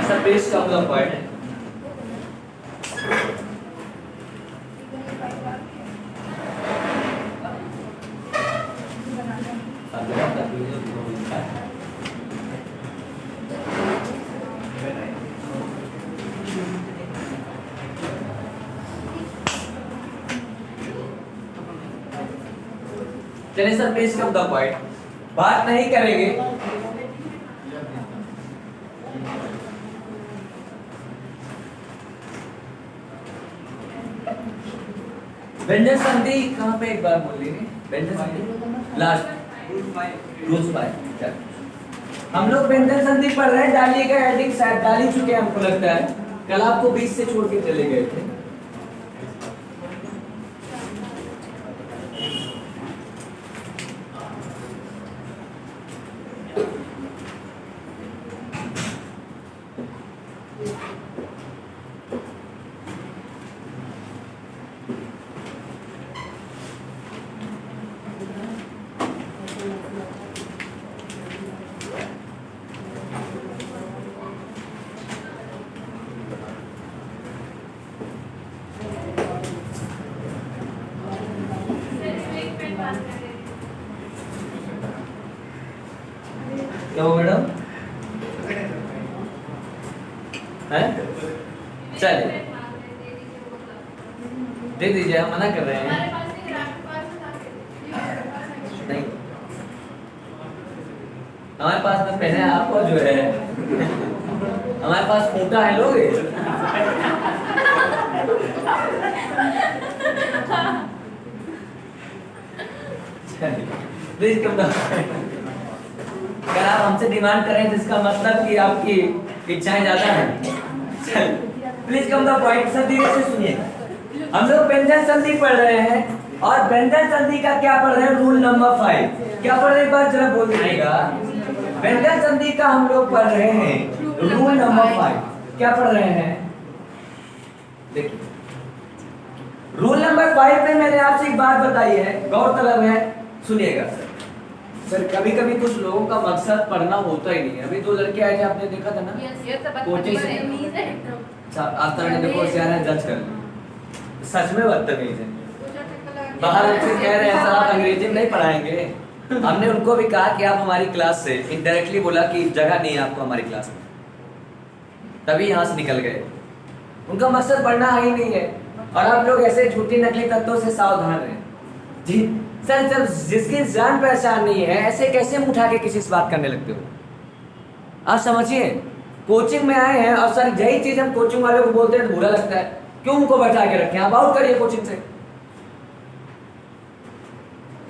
Sir page का मतलब point चलिए सर पेज का मतलब पॉइंट बात नहीं करेंगे। व्यंजन संधि कहाँ पे एक बार बोल लीजिए। व्यंजन संधि लास्ट रूल्स 5। हम लोग व्यंजन संधि पढ़ रहे हैं। डालिए का हेडिंग शायद डाल ही चुके हैं हमको लगता है। कल आपको 20 से छोड़ के चले गए थे। क्या मैडम है? चलिए दे दीजिए, हम मना कर रहे हैं। नहीं हमारे पास में पहले आपको जो है हमारे पास खूंटा है, लोगे? Please come down. अगर आप हमसे डिमांड करें जिसका मतलब कि आपकी इच्छाएं ज्यादा हैं, please come the point. Sir धीरे से सुनिए। हम लोग व्यंजन संधि पढ़ रहे हैं और व्यंजन संधि का क्या पढ़ रहे हैं? Rule number 5। क्या पढ़ रहे हैं? एक बार जरा बोल दीजिएगा। व्यंजन संधि का हम लोग पढ़ रहे हैं रूल नंबर 5। क्या पढ़ रहे हैं? देखिए रूल नंबर 5 में मैंने आपसे एक बात बताई है, गौरतलब है, सुनिएगा। सर कभी कभी कुछ लोगों का मकसद पढ़ना होता ही नहीं है। अभी 2 लड़के आए थे, आपने देखा था ना? कोचिंग से अच्छा आज तक देखो यार है, जज कर सच में बदतमीज है। बाहर से कह रहे हैं सर आप अंग्रेजी में नहीं पढ़ाएंगे। हमने उनको भी कहा कि आप हमारी क्लास से, इनडायरेक्टली बोला कि जगह नहीं है आपको हमारी क्लास में, तभी यहाँ से निकल गए। उनका मकसद पढ़ना ही नहीं है और आप लोग ऐसे झूठी नकली तत्वों से सावधान रहें। जी सर, जब जिसकी जान पहचान नहीं है ऐसे कैसे मुंह उठा के किसी से बात करने लगते हो? आप समझिए, कोचिंग में आए हैं और सर यही चीज हम कोचिंग वालों को बोलते हैं तो बुरा लगता है। क्यों उनको बैठा के रखें? आप आउट करिए कोचिंग से।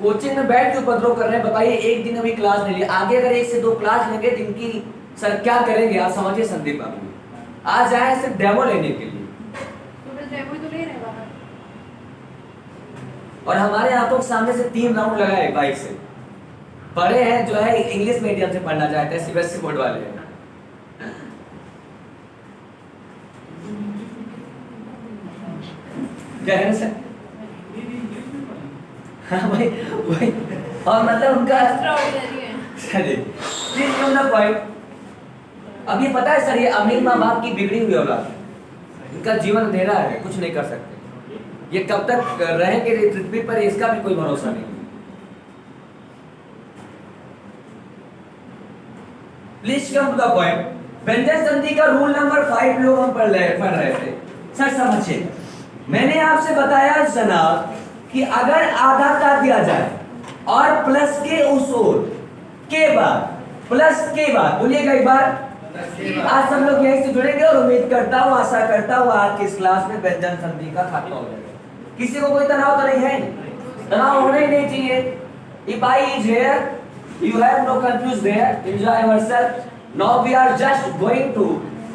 कोचिंग में बैठ के उपद्रव कर रहे हैं। बताइए एक दिन अभी क्लास नहीं लिया, आगे अगर 1 से 2 क्लास लेंगे जिनकी सर क्या करेंगे? आप समझिए संदीप बाबू, आज आए सिर्फ डेमो लेने के लिए और हमारे आंखों के सामने से 3 राउंड लगाए बाइक से। पढ़े हैं जो है इंग्लिश मीडियम से पढ़ना चाहते हैं, सीबीएसई बोर्ड वाले हैं। क्या है सर? हाँ भाई वही, और मतलब उनका पॉइंट। अब ये पता है सर, ये अमीर माँ बाप की बिगड़ी हुई औलाद, इनका जीवन अंधेरा है, कुछ नहीं कर सकते। ये कब तक रहेंगे पृथ्वी पर इसका भी कोई भरोसा नहीं। Please come to the point. व्यंजन संधि का रूल नंबर 5 लोग हम पढ़ रहे थे। सर समझिए, मैंने आपसे बताया जनाब कि अगर आधा काट दिया जाए और प्लस के उस ओर के बाद, प्लस के बाद बोलिएगा एक बार। आज सब लोग यहीं से जुड़ेंगे और उम्मीद करता हूँ, आशा करता हूँ आज की इस क्लास में व्यंजन संधि का खात्मा हो जाएगा। किसी को कोई तनाव तो नहीं है? तनाव होना ही नहीं चाहिए। If I is here, you have no confuse there. Enjoy yourself. Now we are just going to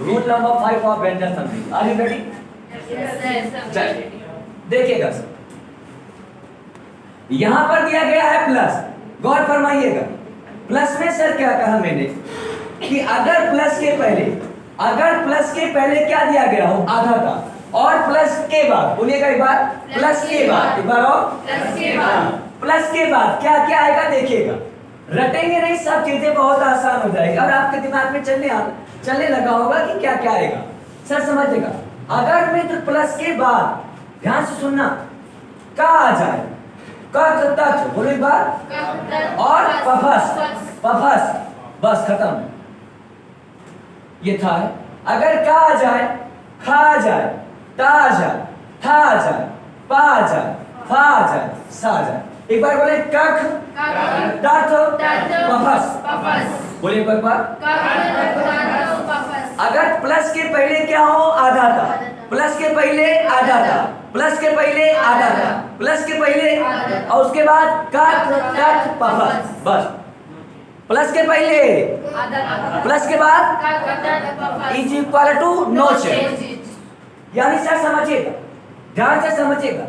rule number 5 of व्यंजन संधि. Are you ready? Yes, sir. देखिएगा सर, यहां पर दिया गया है प्लस। गौर फरमाइएगा, प्लस में सर क्या कहा मैंने कि अगर प्लस के पहले क्या दिया गया हो? आधा का, और प्लस के बाद बोलिएगा एक बार, प्लस के बाद, एक बार और प्लस के बाद क्या क्या आएगा देखिएगा। रटेंगे नहीं, सब चीजें बहुत आसान हो जाएगी और आपके दिमाग में चलने चलने लगा होगा कि क्या क्या आएगा। सर समझिएगा, अगर मित्र प्लस के बाद ध्यान से सुनना का आ जाए, का तक बोलो एक बार, और पफस पफस, बस खत्म। ये था है। अगर का आ जाए, खा आ जाए, ता आ जाए, था आ जाए, पा आ जाए, फा आ जाए, सा आ जाए। एक बार बोले कख तथ पफस, बोले एक बार। अगर प्लस के पहले क्या हो, आधा था, प्लस के पहले आधा था, प्लस के पहले आधा था, प्लस के पहले, और उसके बाद कथ तथ पफस, बस। प्लस के पहले, प्लस के बाद is equal to no change. यानी सर समझिएगा, ध्यान से समझिएगा,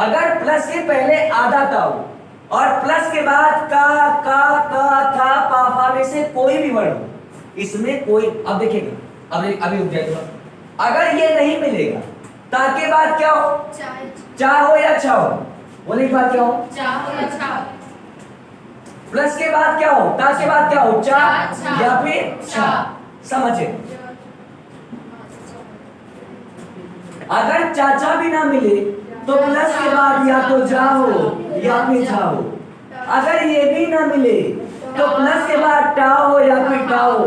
अगर प्लस के पहले आधा था और प्लस के बाद का था पापा में से कोई भी वर्ड हो, इसमें कोई, अब देखिएगा, अभी रुक जाइएगा, अगर ये नहीं मिलेगा ता के बाद क्या हो, चा हो या छा हो, बोले एक बार क्या हो, प्लस के बाद क्या हो, ता के बाद क्या हो, चा या फिर छा। समझे, अगर चाचा भी ना मिले तो प्लस के बाद या तो जा हो या फिर छा हो। अगर ये भी ना मिले तो प्लस के बाद टा हो या फिर टा हो।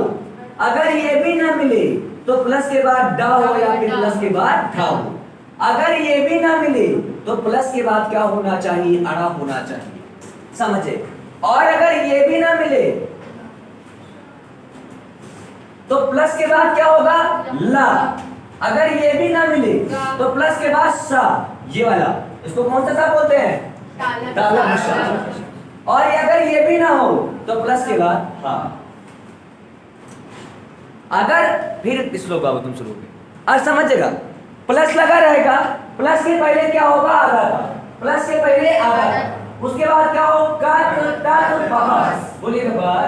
अगर ये भी ना मिले तो प्लस के बाद डा हो या फिर प्लस के बाद ठा हो। अगर ये भी ना मिले तो प्लस के बाद क्या होना चाहिए, अड़ा होना चाहिए। समझे, और अगर ये भी ना मिले तो प्लस के बाद क्या होगा, ला। अगर ये भी ना मिले तो प्लस के बाद सा, ये वाला, इसको कौन सा बोलते हैं, ताला मुश्किल। और अगर ये भी ना हो तो प्लस के बाद हा। अगर फिर श्लोक आओ तुम शुरू में, आज समझेगा, प्लस लगा रहेगा, प्लस के पहले क्या होगा, आधा था, प्लस के पहले आधा था, उसके बाद क्या हो, बोलिए बार।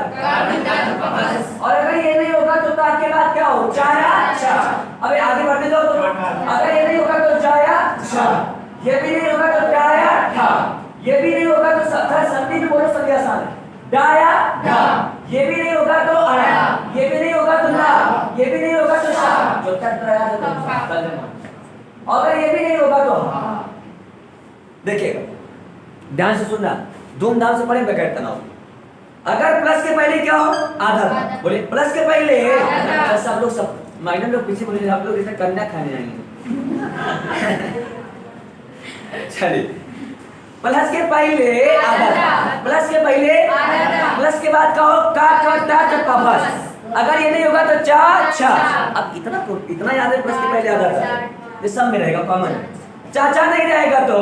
और अगर ये नहीं होगा तो ता के बाद क्या हो, चाया छा। अबे आगे बढ़ने दो तो, अगर ये नहीं होगा तो चाया छा, ये भी नहीं होगा तो चाया ठा, ये भी नहीं होगा तो संधि भी बोलो, संधि आसान है, डाया ढा, ये भी नहीं होगा तो अड़ा, ये भी नहीं होगा तो ला, ये भी नहीं होगा तो शा, जो तक रहा तो अगर ये भी नहीं होगा तो हा। देखिएगा, ध्यान से सुनना, धूमधाम से पढ़े बगैर तनाव। अगर प्लस के पहले क्या हो, आधा था, बोले प्लस के पहले, सब लोग, सब माइनर लोग पीछे बोले, आप लोग इसे कन्या खाने जाएंगे। चलिए, प्लस के पहले आधा था, प्लस के पहले प्लस के बाद का हो, का पफस। अगर ये नहीं होगा तो चा छा। अब इतना याद है, प्लस के पहले आधा था, ये सब में रहेगा कॉमन। चाचा नहीं रहेगा तो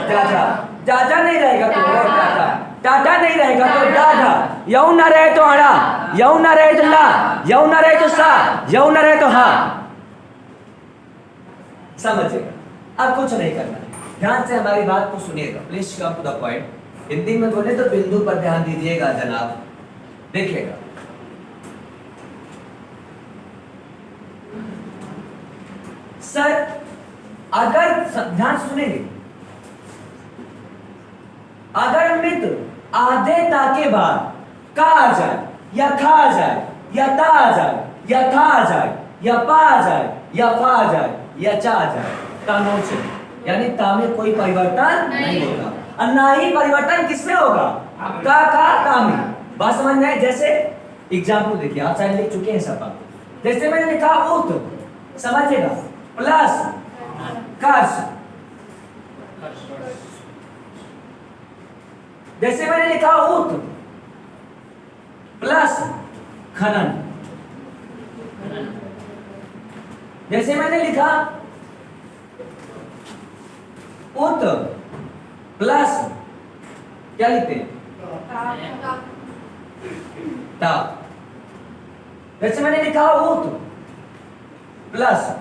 चाचा, चाचा नहीं रहेगा तो टाटा, टाटा नहीं रहेगा तो डाढ़ा, यऊ ना रहे तो अड़ा, यऊ ना रहे तो ला, यऊ ना रहे तो सा, यऊ ना रहे तो हा। समझिएगा, अब कुछ नहीं करना, ध्यान से हमारी बात को सुनिएगा, please come to the point. Hindi में बोले तो बिंदु पर ध्यान दीजिएगा जनाब। देखिएगा, सर अगर ध्यान सुनेंगे, अगर मित्र आधे ता के बाद का आ जाए या खा आ जाए या ता आ जाए या था आ जाए या पा आ जाए या फा आ जाए या चा आ जाए, ता नो चेंज, यानी ता में कोई परिवर्तन नहीं होगा, और ना ही परिवर्तन किसमें होगा, का ता में। बात समझ में आई? जैसे एग्जाम्पल देखिए, आप शायद लिख चुके हैं सब बात। जैसे मैंने लिखा उत, समझिएगा, प्लस कर्ष, जैसे मैंने लिखा उत प्लस खनन, जैसे मैंने लिखा उत प्लस क्या लिखते हैं, ता। जैसे मैंने लिखा उत प्लस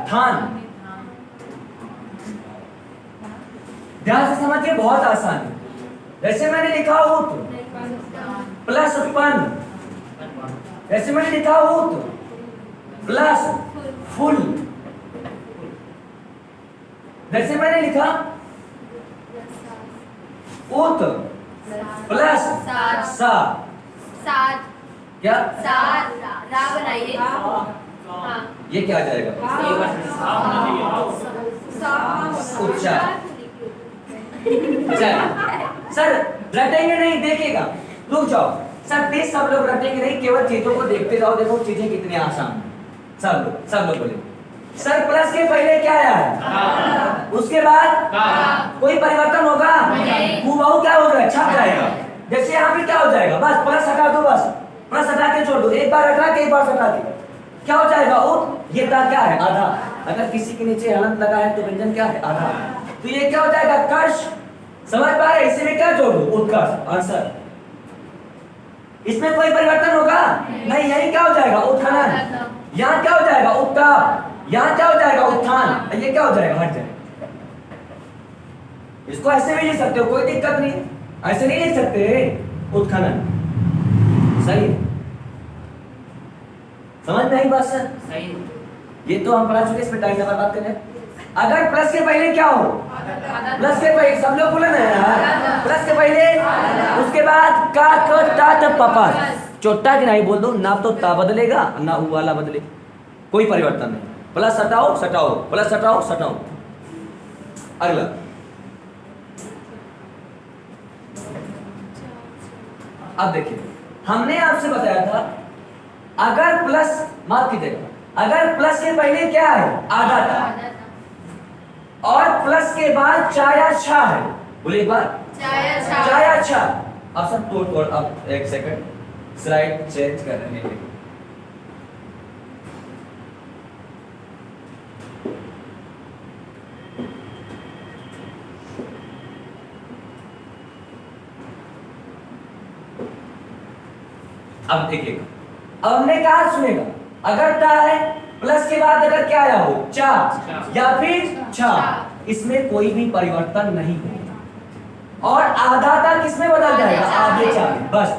थान। ध्यान से समझिए, बहुत आसान है। जैसे मैंने लिखा उत प्लस पन, जैसे मैंने लिखा उत प्लस फुल, जैसे मैंने लिखा उत प्लस सा, क्या रा बनाइए। हाँ। ये क्या आ जाएगा? उच्चार। सर रटेंगे नहीं, देखिएगा, रुक जाओ सर प्लीज, सब लोग रटेंगे नहीं, केवल चीजों को देखते जाओ, देखो चीजें कितनी आसान है। सब लोग बोले सर प्लस के पहले क्या आया है? उसके बाद कोई परिवर्तन होगा? हूबहू क्या हो जाएगा? छप जाएगा। जैसे यहाँ पे क्या हो जाएगा? बस प्लस हटा दो, बस प्लस हटा के छोड़ दो, एक बार हटा के एक बार हटा के क्या हो जाएगा? ये का क्या है? आधा। अगर किसी के नीचे हलंत लगा है तो व्यंजन क्या है? आधा। तो ये क्या हो जाएगा? कर्ष। समझ पा रहे? इसी में क्या जोड़ दो? उत्कर्ष। आंसर। इसमें कोई परिवर्तन होगा नहीं, यही क्या हो जाएगा? उत्खनन। यहाँ क्या हो जाएगा? उत्ताप। यहाँ क्या हो जाएगा? उत्थान। ये क्या हो जाएगा? हट जाएगा। इसको ऐसे भी लिख सकते हो, कोई दिक्कत नहीं, ऐसे नहीं लिख सकते। उत्खनन सही है। समझ में आई बात सर? सही। ये तो हम पढ़ा चुके, इसमें टाइम नंबर बात करें। अगर प्लस के पहले क्या हो? प्लस के पहले सब लोग बोले ना यार, प्लस के पहले, उसके बाद का क ता त प प चोटा की नहीं बोल दो ना, तो ता बदलेगा ना उ वाला बदलेगा, कोई परिवर्तन नहीं। प्लस हटाओ सटाओ, प्लस हटाओ सटाओ। अगला अब देखिए, हमने आपसे बताया था अगर प्लस, माफ कीजिएगा, अगर प्लस के पहले क्या है? आधा था, और प्लस के बाद चाया छा है। बोले एक बार, चाया छा। अब सब तोड़ अब एक सेकंड, स्लाइड चेंज कर रहे हैं। अब देखिएगा, अब हमने कहा सुनेगा, अगर ता है प्लस के बाद अगर क्या आया हो? चा या फिर छा, इसमें कोई भी परिवर्तन नहीं होगा। और आधा ता किसमें बदल जाएगा? आधे चा में। बस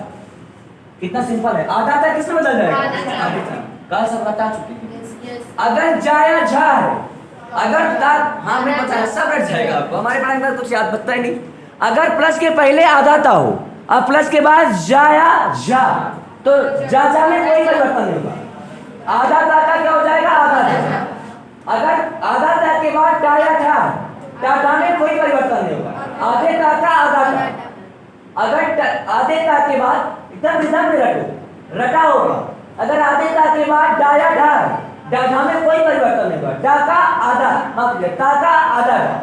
कितना सिंपल है, आधा ता किसमें बदल जाएगा? आधे चा। कल सब बता चुके हैं। अगर जाया झा है, अगर ता, हाँ मैं बताया, सब रट जाएगा आपको, हमारे पढ़ाई में कुछ याद बचता ही नहीं। अगर प्लस के पहले आधा ता हो, अब प्लस के बाद जाया झा, तो जा में कोई परिवर्तन नहीं होगा। आधा ता का क्या हो जाएगा? आधा ता। अगर आधा ता के बाद टाया था, टाटा में कोई परिवर्तन नहीं होगा। आधे ता का आधा ता। अगर आधे ता के बाद एकदम निदान में रटो, रटा होगा। अगर आधे ता के बाद डाया ढा, डाढ़ा में कोई परिवर्तन नहीं होगा। डा का आधा, माफ कीजिए, ता का आधा ढा।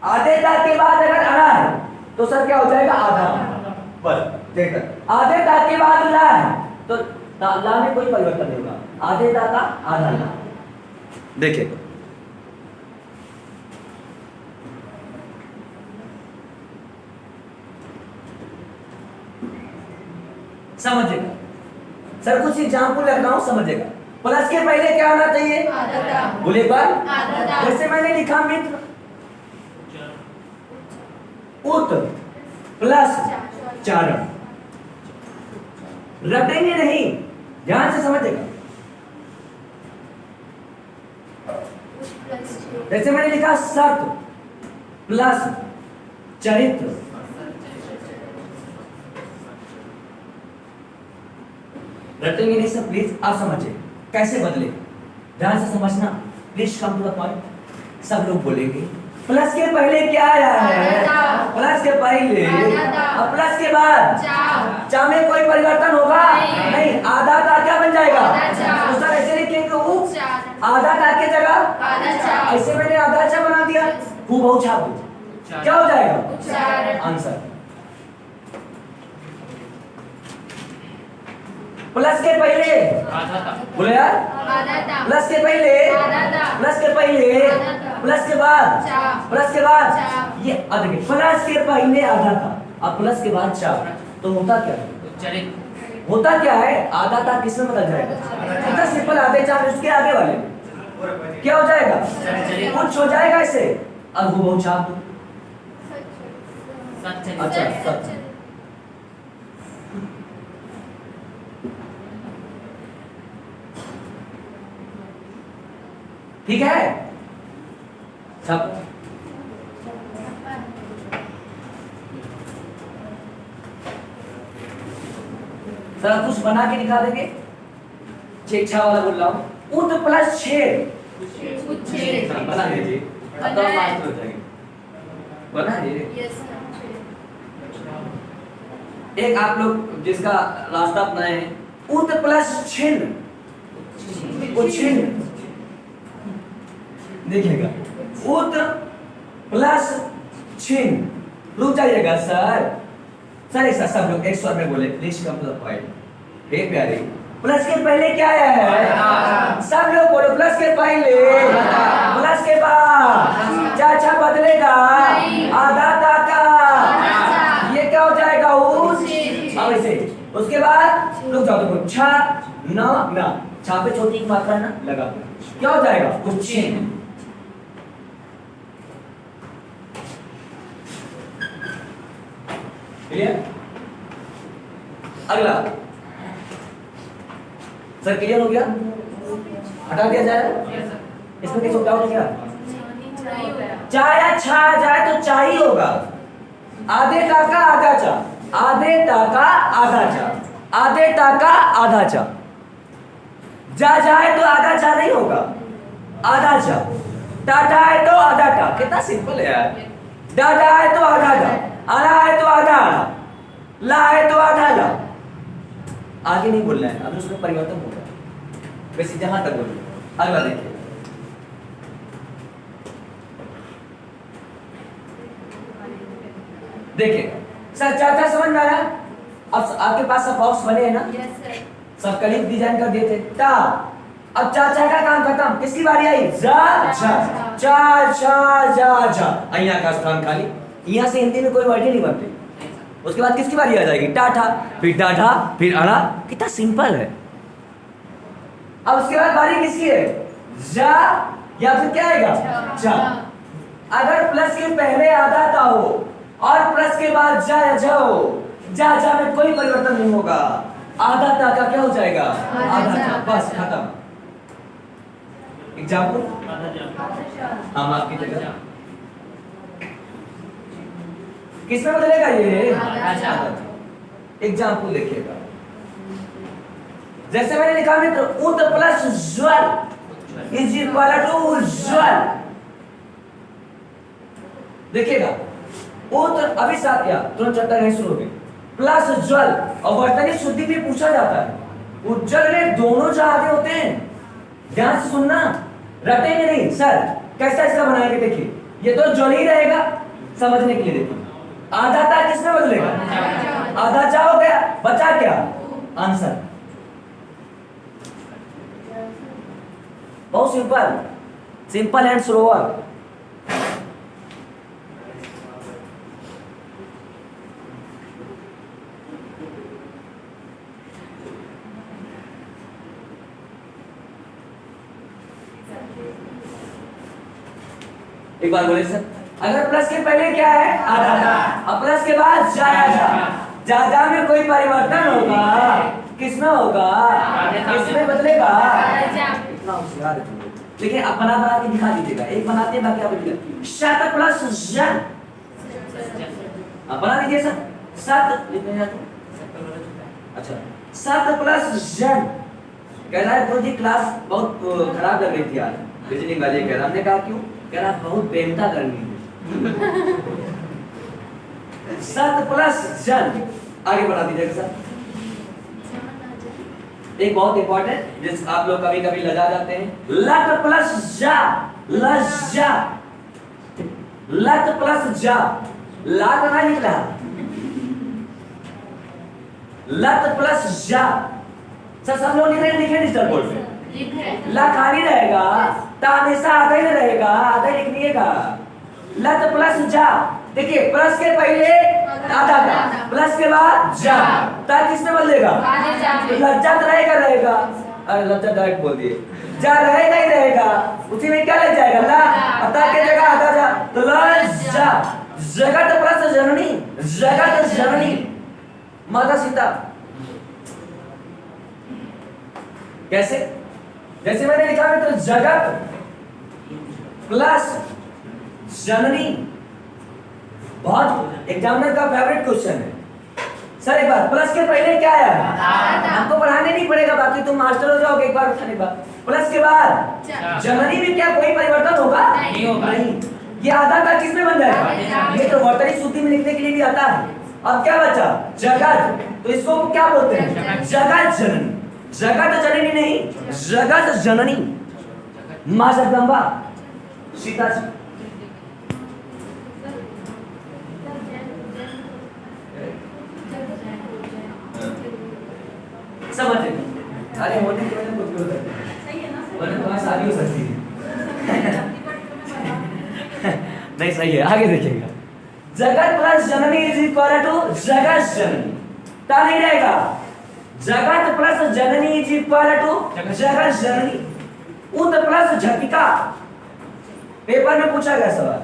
आधे ता के बाद अगर अड़ा है तो सर क्या हो जाएगा? आधा। बस देखकर, आधे ता के बाद ला है तो ला में कोई परिवर्तन नहीं होगा। आधे ता का आधा ला। देखिए समझेगा सर, कुछ एग्जाम्पल लग रहा हूं, समझेगा। प्लस के पहले क्या होना चाहिए? बोले एक बार, जैसे मैंने लिखा मित्र उत प्लस चारण, रटेंगे नहीं, ध्यान से समझेगा। जैसे मैंने लिखा सत प्लस चरित्र, रटेंगे नहीं सब, प्लीज आप समझिए कैसे बदले, ध्यान से समझना please, come to the point. सब लोग बोलेंगे प्लस के पहले क्या आया है? प्लस के पहले, और प्लस के बाद चा में कोई परिवर्तन होगा नहीं। आधा ता क्या बन जाएगा? तो सर ऐसे लिखेंगे वो आधा ता के जगह, ऐसे मैंने आधा चा बना दिया, हूबहू छाप दो, क्या हो जाएगा? आंसर। प्लस के पहले, बोले यार, प्लस के पहले, प्लस के पहले, प्लस के बाद, प्लस के बाद, ये देखिए प्लस के पहले आधा था, अब प्लस के बाद चार, तो होता क्या है? होता क्या है? आधा था किसमें बदल जाएगा? इतना सिंपल, आधे चार उसके आगे वाले क्या हो जाएगा? कुछ हो जाएगा ऐसे। अब हूबहू छाप दो। अच्छा सच, ठीक है सब। सर आप कुछ बना के दिखा देंगे? छेद वाला बोल रहा हूँ। उत प्लस छेद उच्छेद। बना दीजिए, अब तो मास्टर हो जाएंगे। बना दीजिए। Yes sir. एक आप लोग जिसका रास्ता अपनाए हैं, उत प्लस छिन्न, उच्छिन्न। देखिएगा, उत प्लस छिन्न। रुक जाइएगा सर। सर एक साथ सब लोग एक स्वर में बोले, please come to the point. हे प्यारे, प्लस के पहले क्या है? सब लोग बोलो, प्लस के पहले, प्लस के बाद चाचा बदलेगा आधा ताका, ये क्या हो जाएगा? अब ऐसे उसके बाद रुक जाओ, देखो छा न न, छा पे छोटी एक मात्रा ना लगा, क्या हो जाएगा? उच्छिन्न। क्लियर? अगला सर क्लियर हो गया? हटा दिया जाए? इसमें किसी डाउट है क्या? चा या छा जाए तो चा ही होगा। आधे टाका आधा चा, आधे टाका आधा चा, आधे टाका आधा चा। जा जाए तो आधा चा नहीं होगा, आधा चा। टाटा है तो आधा टा। कितना सिंपल है यार। डाटा है तो आधा डा, आना है तो आधा आना, ला है तो आधा ला। आगे नहीं बोलना है, अब उसमें परिवर्तन होगा। वैसे जहां तक बोलिए। अगला देखिए, देखिए सर चाचा समझ में आया? अब आपके पास सब बॉक्स बने हैं ना? Yes sir. सब कलिप डिजाइन कर दिए थे। ता अब चाचा का काम खत्म, किसकी बारी आई? जा जा चा चा जा जा। અહીંયા का स्थान खाली, यहाँ से हिंदी में कोई वर्ड ही नहीं बनते। उसके बाद किसकी बारी आ जाएगी? टाठा, फिर डाढ़ा, फिर अड़ा। कितना सिंपल है। अब उसके बाद बारी किसकी है? जा या फिर क्या आएगा? जा। अगर प्लस के पहले आधा ता हो और प्लस के बाद जा या जा हो, जा जा में कोई परिवर्तन नहीं होगा। आधा ता का क्या हो जाएगा? आधा ता। बस खत्म। एग्जाम्पल हम आपकी जगह किसमें बदलेगा ये? आधा। एग्जाम्पल देखिएगा, जैसे मैंने लिखा मित्र, उत प्लस ज्वल इज इक्वल टू उज्ज्वल। देखिएगा, उत अभी साथ क्या तुरंत चर्चा नहीं शुरू होगी, प्लस ज्वल। और वर्तनी शुद्धि भी पूछा जाता है। उज्ज्वल में दोनों जहां होते हैं। ध्यान से सुनना, रटेंगे नहीं सर। कैसा इसका बनाएंगे? देखिए, ये तो ज्वल ही रहेगा, समझने के लिए देखिए। आधा ता किसमें बदलेगा? आधा चा हो गया, बचा क्या? आंसर। बहुत सिंपल, सिंपल एंड स्लोअर। एक बार बोले सर, अगर प्लस के पहले क्या है? आधा। अब प्लस के बाद जाया जा, जा में कोई परिवर्तन होगा, किसमें होगा? किसमें बदलेगा? इतना होशियार है तुम लोग। देखिए अब बना बना के दिखा दीजिएगा। एक बनाते हैं, बाकी आप लिखिए। शत प्लस जन, बना दीजिए सर। सत लिखने जाते। अच्छा, सत प्लस जन कह रहा है। तो जी क्लास बहुत खराब लग रही थी यार, रीजनिंग वाले कह रहा। हमने कहा क्यों? कह रहा बहुत बेमता करनी है। सत प्लस जन, आगे बढ़ा दीजिएगा सर। एक बहुत इंपॉर्टेंट जिस आप लोग कभी कभी लजा जाते हैं, लट प्लस जा, लज्जा। लट प्लस जा, ला तो नहीं निकला। लट प्लस जा। सर सब लोग लिख रहे हैं, लिखे डिजिटल बोर्ड पे। ला खाली रहेगा, ता हमेशा आधा ही रहेगा, आधा ही लिखिएगा। लट प्लस जा, देखिए प्लस के पहले आधा था, प्लस के बाद जा, ता किसमें बदलेगा? लज्जा तो रहेगा। अरे लज्जा डायरेक्ट बोल दिए। जा रहेगा ही रहेगा, उसी में क्या लग जाएगा? ला। और ता के जगह आधा जा, तो लज्जा। जगत प्लस जननी, जगत जननी माता सीता। कैसे? जैसे मैंने लिखा है तो जगत प्लस जननी। बहुत एग्जामिनर का फेवरेट क्वेश्चन है सर एक बार प्लस के पहले क्या आया? आधा था। हमको पढ़ाने नहीं पड़ेगा, बाकी तुम मास्टर हो जाओगे एक बार उठाने बाद। प्लस के बाद चा- जननी में क्या कोई परिवर्तन होगा? नहीं होगा। नहीं। ये आधा का किसमें बन जाएगा? आधे। ये तो वर्तनी सूत्री में लिखने के लिए भी आता है। अब क्या बचा? जगत, तो इसको क्या बोलते हैं? जगत जननी। जगत जननी नहीं, जगत जननी माँ जगदम्बा सीता जी। समझे? अरे होने के वजह कुछ भी हो सकता है, वरना तुम्हारी शादी हो सकती है। नहीं सही है, आगे देखिएगा। जगत प्लस जननी इज इक्वल टू जगत जननी। ता नहीं रहेगा। जगत प्लस जननी इज इक्वल टू जगत जननी। उत प्लस झटिका, पेपर में पूछा गया सवाल।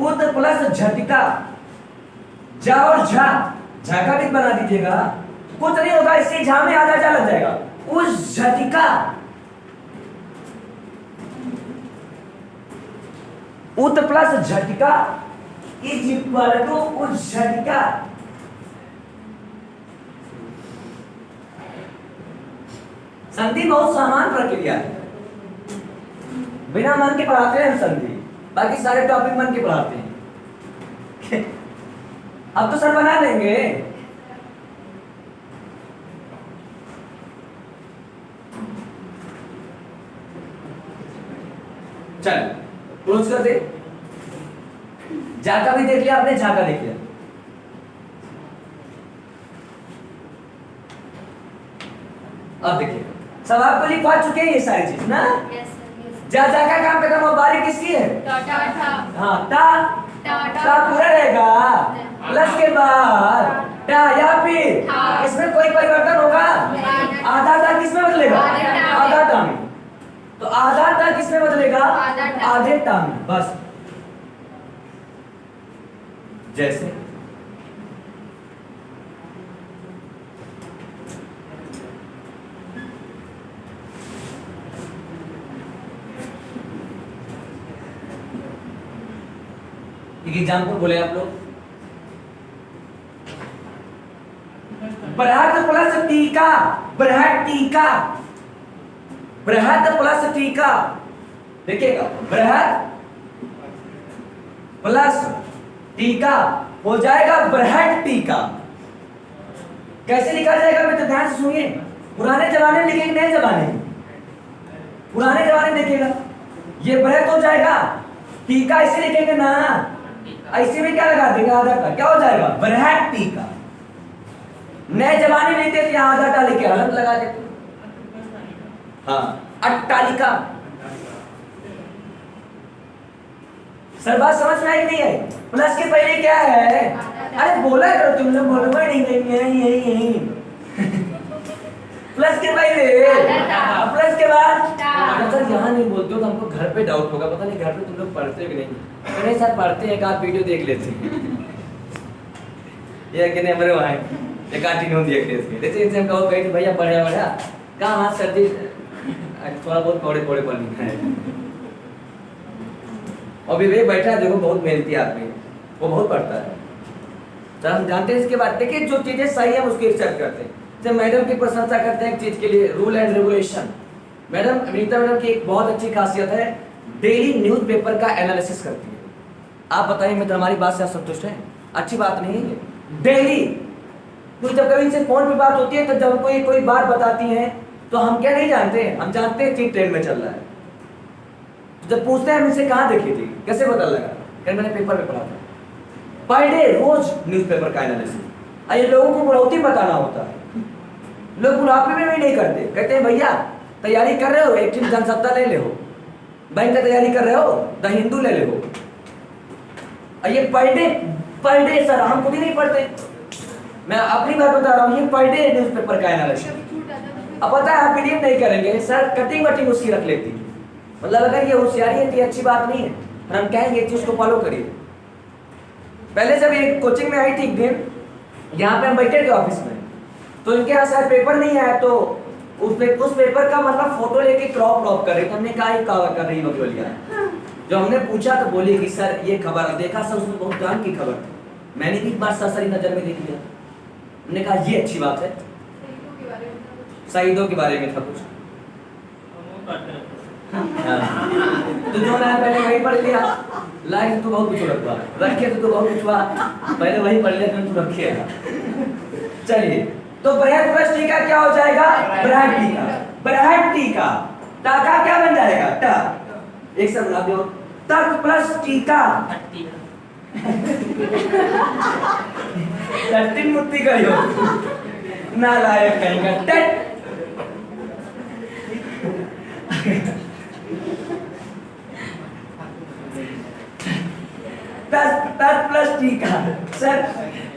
उत प्लस झटिका, जा और झा, झा का भी बना दीजिएगा, कुछ नहीं होगा, इससे झा में आधा जा लग जाएगा। उस झटिका, उत प्लस झटिका इज इक्वल टू उस झटिका। संधि बहुत सामान्य प्रक्रिया है, बिना मन के पढ़ाते हैं हम संधि, बाकी सारे टॉपिक मन के पढ़ाते हैं। अब तो सर बना लेंगे। चल क्लोज कर दे। झाका भी देख लिया आपने, झाका देख लिया। अब देखिए सब आपको लिखवा चुके हैं ये सारी चीज ना। Yes, sir, yes, sir. जा जा का काम खत्म हो, बारी किसकी है? टा- टा- टा। हाँ ता, टा- ता पूरा रहेगा, प्लस के बाद टा या फिर टा। इसमें कोई परिवर्तन होगा? नहीं। आधा ता किसमें बदलेगा? आधे टा में। आधा टा में। तो आधा टा किसमें बदलेगा? आधा टा। आधे टा में। बस जैसे एक एग्जाम्पल बोले आप लोग, बृहद प्लस टीका, बृहद टीका, बृहद प्लस टीका। देखिएगा बृहद प्लस टीका हो जाएगा बृहद टीका। कैसे लिखा जाएगा? मैं तो ध्यान से सुनिए। पुराने जमाने में लिखेंगे, नए जमाने में? पुराने जमाने में देखिएगा, ये बृहद हो जाएगा, टीका ऐसे लिखेंगे ना, ऐसे में क्या लगा देंगे? आधा का क्या हो जाएगा? बृहद टीका। नए जमाने में लिखते थे यहाँ आधा टा लिखे अलग लगा देते। हाँ अट्टालिका। सर बात समझ में आई कि नहीं आई? प्लस के पहले क्या है? अरे बोला करो तुम लोग, बोलवा नहीं यही प्लस के पहले, प्लस के बाद सर यहाँ नहीं बोलते हो तो हमको घर पे डाउट होगा, पता नहीं घर पे तुम लोग पढ़ते हो कि नहीं। अरे सर पढ़ते हैं, एक आध वीडियो देख लेते हैं। ये कि नहीं हमारे वहाँ एक आध दिन देख लेते हैं। जैसे इनसे हम कहो कहीं भैया बढ़िया बढ़िया कहाँ हाथ सर्दी थोड़ा बहुत पौड़े पौड़े पढ़ लिखा है। और विवेक बैठा है, देखो बहुत मेहनती आदमी है, वो बहुत पढ़ता है। सर हम जानते हैं इसके बाद, देखिए जो चीजें सही है उसकी एक्सेप्ट करते हैं। जब मैडम की प्रशंसा करते हैं एक चीज के लिए, rule and regulation. Madam Anita madam की एक बहुत अच्छी खासियत है, डेली न्यूज़पेपर का एनालिसिस करती है। आप बताइए मित्र हमारी बात से आप संतुष्ट हैं? अच्छी बात नहीं है डेली। तो जब कभी इनसे फोन पे बात होती है तो जब कोई बात बताती है तो हम क्या नहीं जानते, हम जानते हैं चीज ट्रेन में चल रहा है। जब पूछते हैं हम इनसे कहाँ देखी थी, कैसे पता लगा? कल मैंने पेपर में पढ़ा था, पर डे रोज न्यूज़पेपर का एनालिसिस। ये लोगों को बुढ़ौती बताना होता है, लोग बुढ़ापे में भी नहीं करते। कहते हैं भैया तैयारी कर रहे हो, एक दिन जनसत्ता ले ले हो, बैंक का तैयारी कर रहे हो, द हिंदू ले ले हो। ये पर डे सर हम खुद ही नहीं पढ़ते, मैं अपनी बात बता रहा हूँ। ये पर डे न्यूज़पेपर का एनालिसिस। अब पता है आप बिलीव नहीं करेंगे, सर कटिंग वटिंग उसकी रख लेती है। मतलब अगर ये होशियारी है तो ये अच्छी बात नहीं है, और हम कहेंगे कि उसको फॉलो करिए। पहले जब ये कोचिंग में आई थी एक दिन, यहाँ पे हम बैठे थे ऑफिस में, तो इनके यहाँ शायद पेपर नहीं आया, तो उस पेपर का मतलब फोटो लेके क्रॉप कर रहे थे। हमने कहा ये कवर कर रही बकलोलिया। जो हमने पूछा तो बोली कि सर ये खबर, देखा सर उसमें बहुत काम की खबर थी। मैंने भी एक बार सरसरी नजर में देख लिया, हमने कहा ये अच्छी बात है। शहीदों के बारे में था कुछ। तो जो ना पहले वही पढ़ लिया, लाइक तो बहुत कुछ रखवा रखे तो बहुत कुछ पहले वही पढ़ लिया तो रखे। चलिए, तो बृहद प्लस टी का क्या हो जाएगा? बृहद टी का। बृहद टी का टा का क्या बन जाएगा? टा। एक साथ बना दो, तक प्लस टी का। तट्टी मुट्टी करियो ना लायक कहीं का टट। तक प्लस टी का। सर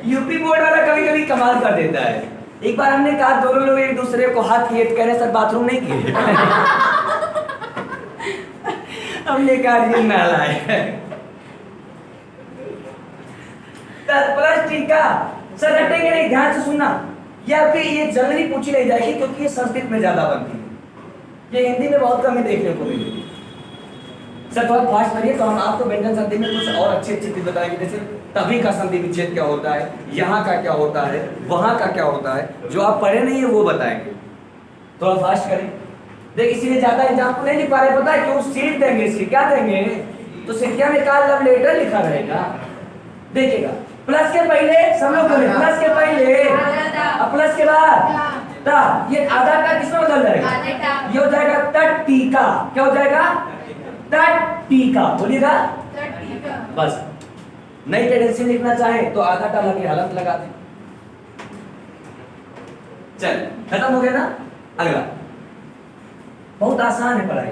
यूपी बोर्ड वाला कभी कभी कमाल कर देता है। एक बार हमने कहा दोनों लोग एक दूसरे को हाथ किए, कह रहे सर बाथरूम नहीं किए। हमने कहा ये नाला है। तक प्लस टी का। सर रटेंगे नहीं, ध्यान से सुनना। ये आपके ये जनरली पूछी नहीं जाएगी क्योंकि ये संस्कृत में ज्यादा बनती है, ये हिंदी में बहुत कम ही देखने को मिलेगी। सर थोड़ा फास्ट करिए तो हम आपको व्यंजन संधि में कुछ और अच्छी अच्छी चीज बताएंगे, जैसे तभी का संधि विच्छेद क्या होता है, यहाँ का क्या होता है, वहां का क्या होता है, जो आप पढ़े नहीं है वो बताएंगे। थोड़ा फास्ट करें। देख इसीलिए ज्यादा एग्जाम्पल नहीं लिख पा रहे, पता है क्यों? सीट देंगे इसकी, क्या देंगे? तो सीटिया में का लव लेटर लिखा रहेगा। देखिएगा, प्लस के पहले सब लोग बोले प्लस के पहले और प्लस के बाद टा। ये आधा का किसमें बदल जाएगा? ये हो जाएगा तट टीका। क्या हो जाएगा? तट टीका। बोलिएगा बस। नई टेंडेंसी लिखना चाहे तो आधा टा लगे हलत लगा दे। चल खत्म हो गया ना। अगला बहुत आसान है पढ़ाई।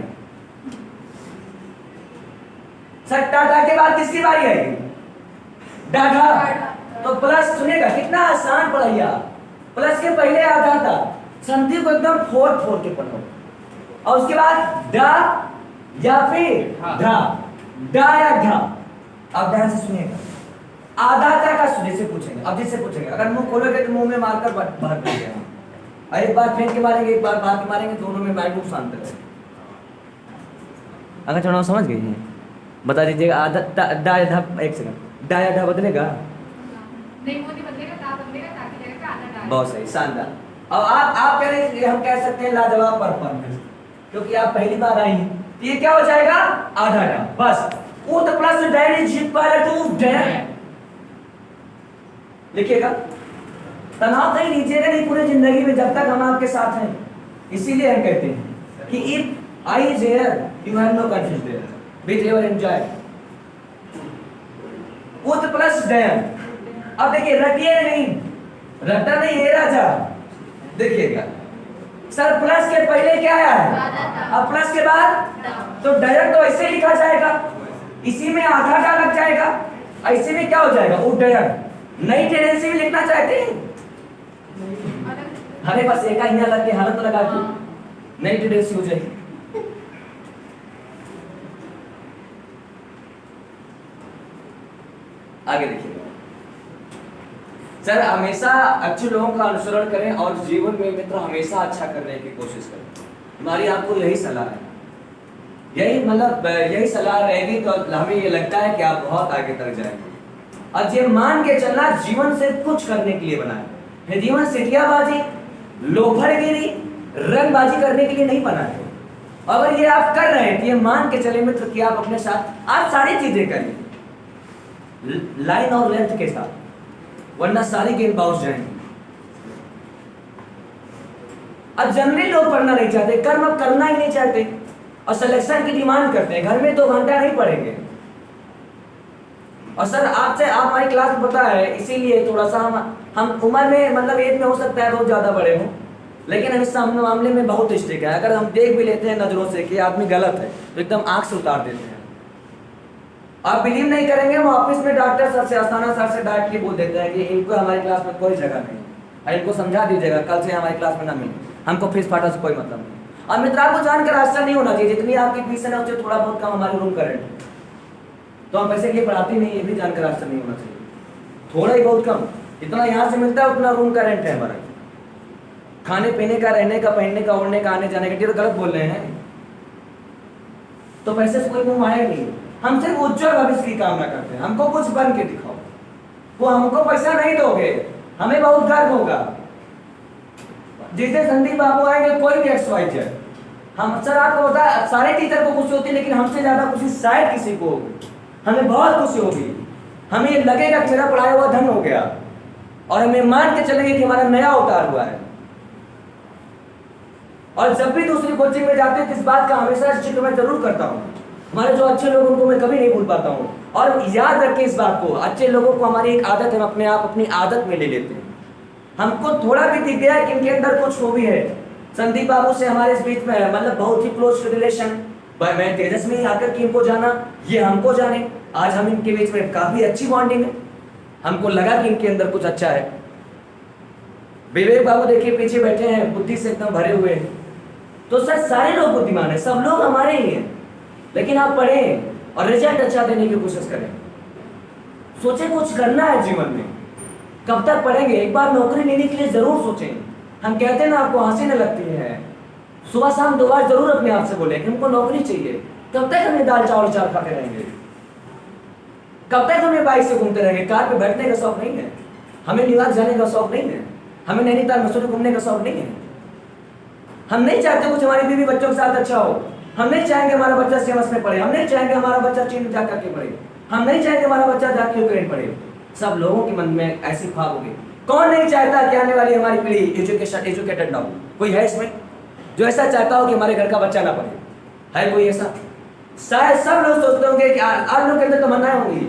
सर टाटा के बाद किसकी बारी आएगी? डाटा। तो प्लस सुनेगा कितना आसान पढ़ाइया। प्लस के पहले आधा था, संधि को एकदम फोड़ फोड़ के पढ़ो और उसके बाद डा या फिर धा, डा या धा। अब ध्यान से सुनिएगा, आधा टा का जैसे पूछेंगे, अब जिससे पूछेंगे अगर मुंह खोलोगे तो मुंह में मारकर बाहर देंगे। एक बार फेंक के मारेंगे, एक बार बाहर के मारेंगे, दोनों में माइंड शांत रहे। अगर चुनाव समझ गई हैं बता दीजिएगा। आधा डा या धा, एक सेकंड, डा या धा बदलेगा? नहीं वो नहीं बदलेगा, ता बदलेगा, ता की जगह पे आधा डाल। बहुत सही, शानदार। अब आप कह रहे हैं हम कह सकते हैं लाजवाब परफॉर्मेंस, क्योंकि आप पहली बार आई हैं। तो ये क्या हो जाएगा? आधा डा। बस उत प्लस डैन इज इक्वल टू डैन। लिखिएगा, तनाव नहीं लीजिएगा नहीं पूरी जिंदगी में जब तक हम आपके साथ हैं। इसीलिए हम कहते हैं कि if I is here you have no confusion there, with your enjoy. उत प्लस डैन। अब देखिए रटिए नहीं, रटा नहीं है राजा। देखिएगा सर प्लस के पहले क्या है? अब प्लस के बाद तो डायरेक्ट तो ऐसे लिखा जाएगा, इसी में आधा का लग जाएगा, ऐसे में क्या हो जाएगा? वो डायरेक्ट। नई टेंडेंसी में लिखना चाहते हैं हमें बस एक यहाँ लग के हालत लगा के नई टेंडेंसी हो जाएगी। आगे देखिए सर, हमेशा अच्छे लोगों का अनुसरण करें और जीवन में मित्र हमेशा अच्छा करने की कोशिश करें। हमारी आपको यही सलाह है, यही सलाह रहेगी तो हमें ये लगता है कि आप बहुत आगे तक जाएंगे। और ये मान के चलना जीवन से कुछ करने के लिए बना है। जीवन सिटियाबाजी, लोफड़गिरी, रंगबाजी करने के लिए नहीं बना है। अगर ये आप कर रहे हैं तो ये मान के चले मित्र कि आप अपने साथ आप सारी चीजें करिए लाइन और लेंथ के साथ, वरना सारी गेंद बाउंस जाएंगी। अब जनरली लोग पढ़ना नहीं चाहते, कर्म अब करना ही नहीं चाहते और सिलेक्शन की डिमांड करते हैं। घर में 2 घंटा नहीं पढ़ेंगे। और सर आपसे आप हमारी क्लास में पता है, इसीलिए थोड़ा सा हम उम्र में मतलब एज में हो सकता है बहुत ज्यादा बड़े हों, लेकिन हम इस मामले में बहुत स्ट्रिक्ट है। अगर हम देख भी लेते हैं नजरों से कि आदमी गलत है तो एकदम आंख से उतार देते हैं। आप बिलीव नहीं करेंगे, हम ऑफिस में डॉक्टर सर से, आस्थाना सर से डायरेक्टली बोल देते हैं कि इनको हमारी क्लास में कोई जगह नहीं है, इनको समझा दीजिएगा कल से हमारी क्लास में ना मिले, हमको फीस फाटा से कोई मतलब नहीं। और मित्र आपको जानकर आश्चर्य नहीं होना चाहिए, जितनी आपकी फीस है ना उससे थोड़ा बहुत कम हमारी रूम का रेंट है, तो हम पैसे के लिए पढ़ाते नहीं, ये भी जानकर आश्चर्य नहीं होना चाहिए। थोड़ा ही बहुत कम, इतना यहाँ से मिलता है उतना रूम का रेंट है हमारा। खाने पीने का, रहने का, पहनने का, ओढ़ने का, आने जाने का, तो गलत बोल रहे हैं। तो पैसे से कोई मुंह आया नहीं। हम सिर्फ उज्जवल भविष्य की कामना करते हैं, हमको कुछ बन के दिखाओ। वो हमको पैसा नहीं दोगे, हमें बहुत गर्व होगा। जिस दिन संदीप बाबू आएंगे, कोई भी XYZ, हम सर आपको बता, सारे टीचर को खुशी होती है, लेकिन हमसे ज्यादा खुशी शायद किसी को होगी। हमें बहुत खुशी होगी, हमें ये लगेगा कि मेरा पढ़ाया हुआ धन हो गया, और हमें मान के चलेंगे कि हमारा नया अवतार हुआ है। और जब भी दूसरी कोचिंग में जाते हैं, इस बात का हमेशा जिक्र मैं जरूर करता हूँ। हमारे जो अच्छे लोग, उनको मैं कभी नहीं भूल पाता हूँ। और याद रखें इस बात को, अच्छे लोगों को हमारी एक आदत है, हम अपने आप अपनी आदत में ले लेते हैं। हमको थोड़ा भी दिख गया कि इनके अंदर कुछ खूबी है। संदीप बाबू से हमारे इस बीच में है, मतलब बहुत ही क्लोज रिलेशन। मैं तेजस में ही आकर के इनको जाना, ये हमको जाने, आज हम इनके बीच में काफी अच्छी बॉन्डिंग है। हमको लगा कि इनके अंदर कुछ अच्छा है। विवेक बाबू देखिए पीछे बैठे हैं, बुद्धि से एकदम भरे हुए हैं। तो सर सारे लोग बुद्धिमान है, सब लोग हमारे ही हैं, लेकिन आप पढ़ें और रिजल्ट अच्छा देने की कोशिश करें। सोचें कुछ करना है जीवन में। कब तक पढ़ेंगे? एक बार नौकरी लेने के लिए जरूर सोचें। हम कहते हैं ना, आपको हंसी न लगती है, सुबह शाम 2 बार जरूर अपने आप से बोले कि हमको नौकरी चाहिए। कब तक हमें दाल चावल चार खाते रहेंगे? कब तक हमें बाइक से घूमते रहेंगे? कार पे बैठने का शौक नहीं है, हमें न्यूयॉर्क जाने का शौक नहीं है, हमें नैनीताल मसूरी घूमने का शौक नहीं है। हम नहीं चाहते कुछ हमारी बीवी बच्चों के साथ अच्छा हो। हम नहीं चाहेंगे हमारा बच्चा सीएमएस में पढ़े, हम नहीं चाहेंगे हमारा बच्चा चीन में जाकर के पढ़े, हम नहीं चाहेंगे हमारा बच्चा जाके यूक्रेन पढ़े। सब लोगों के मन में ऐसी ख्वाब होगी। कौन नहीं चाहता कि आने वाली हमारी पीढ़ी एजुकेटेड ना हो? कोई है इसमें जो ऐसा चाहता हो कि हमारे घर का बच्चा ना पढ़े? है कोई ऐसा? शायद सब लोग सोचते होंगे कि आप लोग के अंदर तमन्नाएं होंगी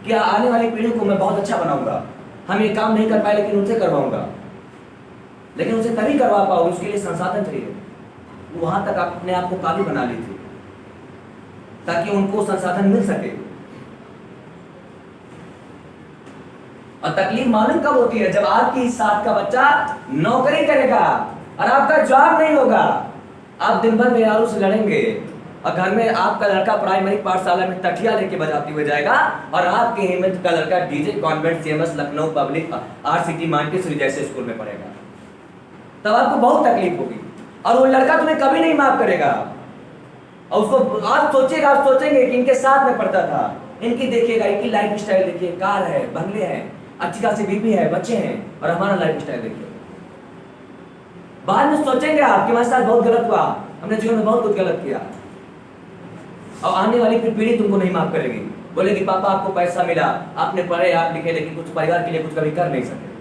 कि आने वाली पीढ़ी को मैं बहुत अच्छा बनाऊंगा। हम ये काम नहीं कर पाए, लेकिन उनसे करवाऊंगा। लेकिन उनसे तभी करवा पाओ, उसके लिए संसाधन चाहिए। वहां तक आप अपने आप को काबिल बना लीजिए ताकि उनको संसाधन मिल सके। और तकलीफ मालूम कब होती है? जब आपकी साथ का बच्चा नौकरी करेगा और आपका जॉब नहीं होगा। आप दिन भर बेहारों से लड़ेंगे और घर में आपका लड़का प्राइमरी पाठशाला में तकिया लेके बजाते हुए जाएगा और आपके हिम्मत का लड़का DJ convent CMS Lucknow public RCT Montessori जैसे स्कूल में पढ़ेगा। तब आपको बहुत तकलीफ होगी और वो लड़का तुम्हें कभी नहीं माफ करेगा। और उसको आप सोचेंगे कि इनके साथ में पढ़ता था, इनकी देखिएगा, इनकी लाइफ स्टाइल देखिए, कार है, बंगले हैं, अच्छी खासी बीवी है, बच्चे हैं, और हमारा लाइफ स्टाइल देखिए। बाद में सोचेंगे आप कि हमारे साथ बहुत गलत हुआ, हमने जीवन में बहुत कुछ गलत किया। और आने वाली फिर पीढ़ी तुमको नहीं माफ करेगी, बोलेगी पापा आपको पैसा मिला, आपने पढ़े, आप लिखे, लेकिन कुछ परिवार के लिए कुछ कभी कर नहीं सके।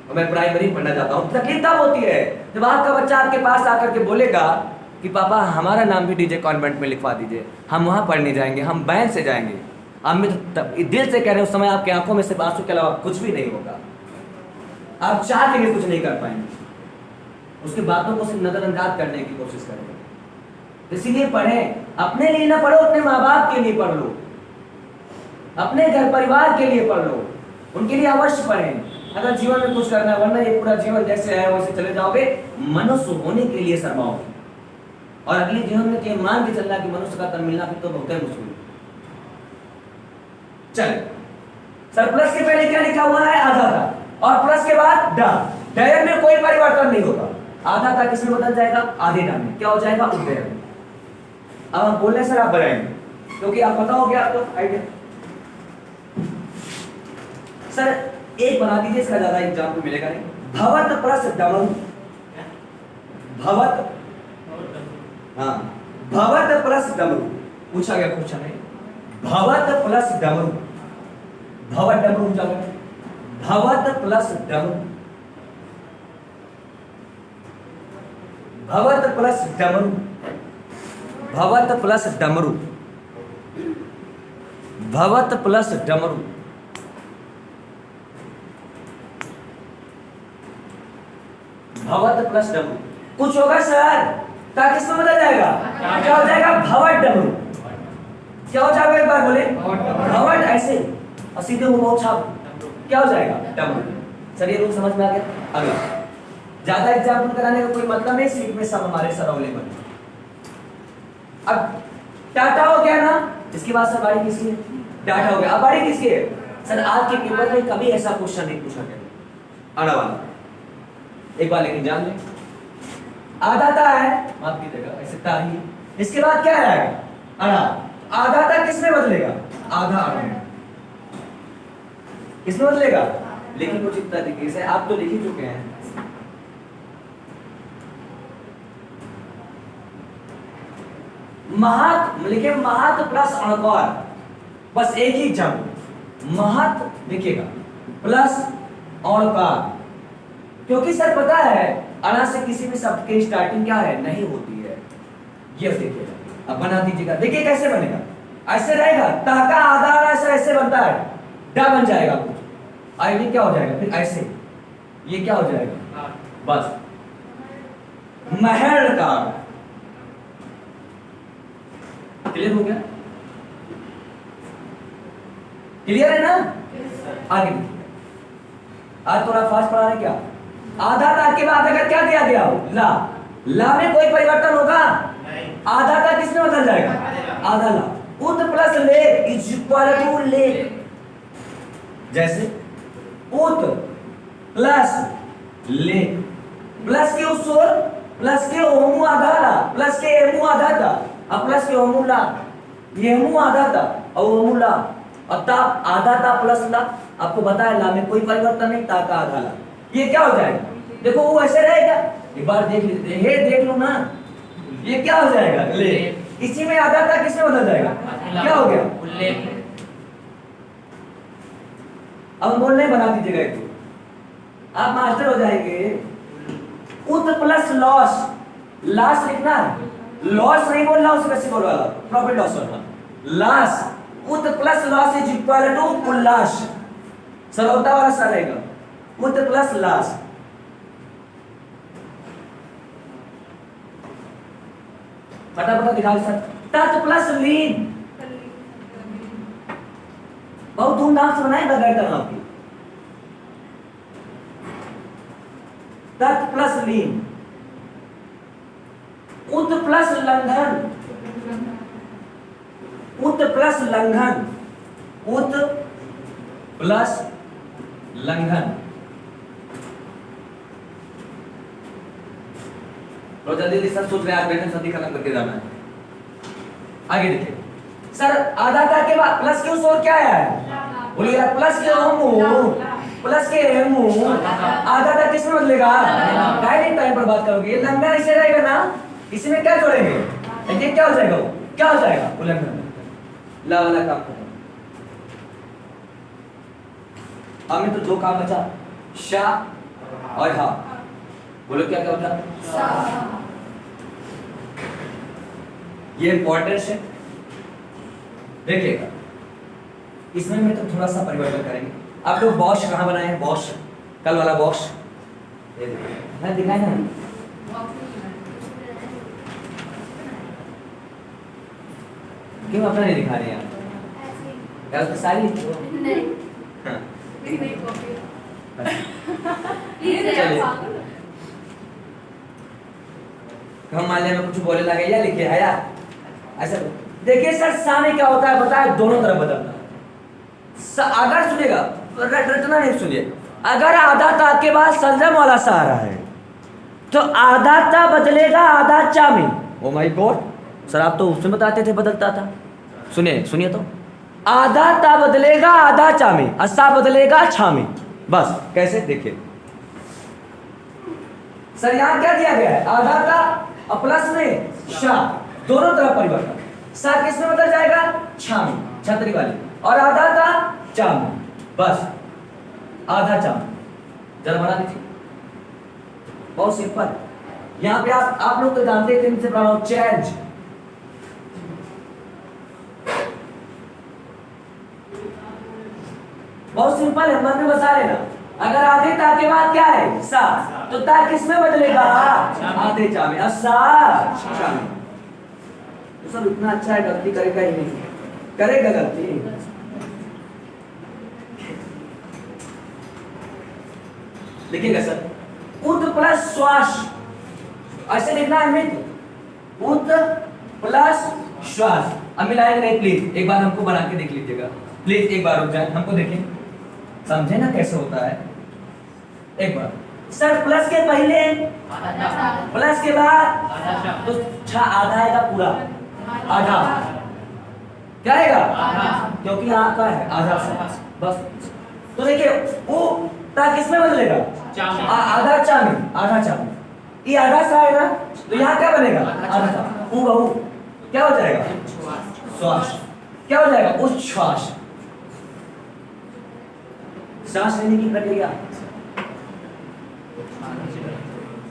और मैं प्राइमरी पढ़ना चाहता हूँ। तकलीफ तब होती है जब आपका बच्चा आपके पास आकर के बोलेगा कि पापा हमारा नाम भी डीजे कॉन्वेंट में लिखवा दीजिए, हम वहाँ पढ़ने जाएंगे, हम बैंक से जाएंगे। आप में तो दिल से कह रहे हो, उस समय आपके आंखों में सिर्फ आंसू के अलावा कुछ भी नहीं होगा। आप चाह के भी कुछ नहीं कर पाएंगे, उसकी बातों को सिर्फ नजरअंदाज करने की कोशिश करेंगे। इसीलिए पढ़ें, अपने लिए ना पढ़ो, अपने माँ बाप के लिए पढ़ लो, अपने घर परिवार के लिए पढ़ लो, उनके लिए अवश्य पढ़ें अगर जीवन में कुछ करना है। वरना ये पूरा जीवन जैसे है वैसे चले जाओगे, मनुष्य होने के लिए शर्माओ। और अगले जीवन में क्या मान के चलना कि मनुष्य का तन मिलना फिर तो बहुत है मुश्किल। चल सर, प्लस के पहले क्या लिखा हुआ है? आधा था, और प्लस के बाद डा। डयर में कोई परिवर्तन नहीं होगा। आधा था किसमें बदल जाएगा? आधे डा में। क्या हो जाएगा? उदय। अब हम बोल रहे सर आप बनाएंगे, क्योंकि आप पता हो गया आपको आइडिया। सर एक बना दीजिए, इसका ज्यादा एग्जाम्पल मिलेगा नहीं। भवत प्लस डमरू, भवत, हाँ, भवत प्लस डमरू पूछा गया क्वेश्चन है। भवत प्लस डमरू, भवत डमरू पूछा गया, भवत प्लस डमरू, भवत प्लस डमरू, भवत प्लस डमरू, भवत प्लस डमरू, भवत प्लस डमरू। कुछ होगा सर? क्या किसमें बदल जाएगा? क्या हो जाएगा? भवत डमरू। क्या हो जाएगा? एक बार बोले भवत, ऐसे और सीधे वो बहुत छाप, क्या हो जाएगा? डमरू। सर ये रूल समझ में आ गया? अगला, ज्यादा एग्जाम्पल कराने का कोई मतलब नहीं, सीख में सब हमारे सर अवेलेबल। अब टाटा हो गया ना, इसके बाद सर बारी किसकी है? टाटा हो गया। अब बारी किसकी है? सर आज के पेपर में कभी ऐसा क्वेश्चन नहीं पूछा गया आने वाला, एक बार लेकिन जान लें। आधा ता है, माफ कीजिएगा, ऐसे ता ही। इसके बाद क्या आएगा? अड़ा। आधा ता किसमें बदलेगा? आधा अड़ा में। किसमें बदलेगा? लेकिन कुछ इस तरीके से आप तो लिख ही चुके हैं। महत लिखे, महत प्लस अणकार, बस एक ही एग्जाम्पल, महत लिखेगा प्लस अणकार, क्योंकि सर पता है अणा से किसी भी शब्द की स्टार्टिंग क्या है, नहीं होती है। ये देखिएगा, अब बना दीजिएगा, देखिए कैसे बनेगा, ऐसे रहेगा, ता का आधा अणा ऐसे बनता है, डा बन जाएगा कुछ, और ये क्या हो जाएगा फिर ऐसे, ये क्या हो जाएगा, बस महल का। क्लियर हो गया? क्लियर है ना? आगे आज थोड़ा फास्ट पढ़ा है क्या? आधा ता के बाद अगर क्या दिया गया हो, ला, ला में कोई परिवर्तन होगा? आधा ता किसमें बदल जाएगा? आधा ला। उत प्लस ले इज इक्वल टू ले, जैसे उत प्लस ले, प्लस के उस ओर, प्लस के ओमु आधा ला, प्लस के एमु आधा था, अब प्लस के ओमु ला, ये एमु आधा था और ओमु ला, और ता आधा ता प्लस ला, आपको बताया ला में कोई परिवर्तन नहीं, ता का आधा ला, ये क्या हो जाएगा? देखो वो ऐसे रहेगा, एक बार देख लीजिए, हे देख लो ना, ये क्या हो जाएगा? ले। इसी में आधा ता किसमें बदल जाएगा? क्या हो गया? उल्लेख। अब बोलने बना दीजिएगा एक, आप मास्टर हो जाएंगे। उत प्लस लॉस, लॉस लिखना है, लॉस नहीं बोलना, उसे कैसे बोल वाला, प्रॉफिट लॉस होना, लॉस, उत plus loss is equal to उल्लास, सरलता वाला सर रहेगा, उत प्लस लॉस। फटाफट दिखा सर, तत् प्लस लीन, बहुत धूमधाम से बनाए बगैर तनाव की, तत् प्लस लीन, उत प्लस लंघन, उत प्लस लंघन, उत प्लस लंघन। तो जल्दी सर सोच रहे हैं, आज बैठे सदी खत्म करके जाना है। आगे देखिए सर, आधा ता के बाद प्लस के उस ओर क्या है, बोलिए यार, प्लस के ओमु, प्लस के एमु, आधा ता किसमें बदलेगा? डायरेक्ट टाइम पर बात करोगे, ये लंघन ऐसे रहेगा ना, इसमें क्या जोड़ेंगे, देखिए क्या हो जाएगा, वो क्या हो जाएगा, उल्लंघन, ला वाला काम करो। हमें तो दो काम बचा, शा और हा, बोलो क्या क्या बचा? ये इंपॉर्टेंट है, देखिएगा इसमें में तो थोड़ा सा परिवर्तन करेंगे। आप लोग बॉश कहाँ बनाए हैं, बॉश, कल वाला बॉश, ये देखिए दिखाए ना, क्यों अपना नहीं दिखा रहे हैं? क्या उसकी सारी नहीं, हाँ। हम मान लिया मैं कुछ बोले लगे या लिखे है यार, ऐसा देखिए सर, सामने क्या होता है बताए, दोनों तरफ बदलता है। अगर सुनिएगा, रटना नहीं सुनिए, अगर आधा ता के बाद संजम वाला सा आ रहा है तो आधा ता बदलेगा आधा चा में। ओ माय गॉड सर, आप तो उसमें बताते थे बदलता था, सुनिए सुनिए तो, आधा ता बदलेगा आधा चा में, असा बदलेगा छा में, बस कैसे देखिए सर, यहां क्या दिया गया है, आधा ता और प्लस में शा, दोनों तरफ परिवर्तन, सा किस में बदल जाएगा, छा में, छतरी वाली, और आधा ता चा में, बस आधा चा में, जरा बना दीजिए, बहुत सिंपल। यहाँ पे आप लोग तो जानते थे, इनसे बनाओ चेंज, बहुत सिंपल है, मन में बसा लेना। अगर आधे ता के बाद क्या है, सा, तो ता किस में बदलेगा, आधे चा में, सा चा में। तो सब इतना अच्छा है, गलती करेगा ही नहीं, करेगा गलती। लिखिएगा सर, उत प्लस श्वास, ऐसे लिखना है मित्र, उत प्लस श्वास। अब मिलाएंगे नहीं, प्लीज एक बार हमको बना के देख लीजिएगा, प्लीज एक बार रुक जाए, हमको देखें, समझे ना कैसे होता है। एक बार सर, प्लस के पहले, प्लस के बाद तो छा आधा आएगा, पूरा आधा क्या आएगा, क्योंकि यहाँ का है आधा से, बस। तो देखिए वो ता किसमें बदलेगा? आधा चा में, आधा चा में। ये आधा सा है ना, तो यहाँ क्या बनेगा? आधा सा। हूबहू क्या हो जाएगा? श्वास। क्या हो जाएगा? उच्छ्वास। सांस लेने की प्रक्रिया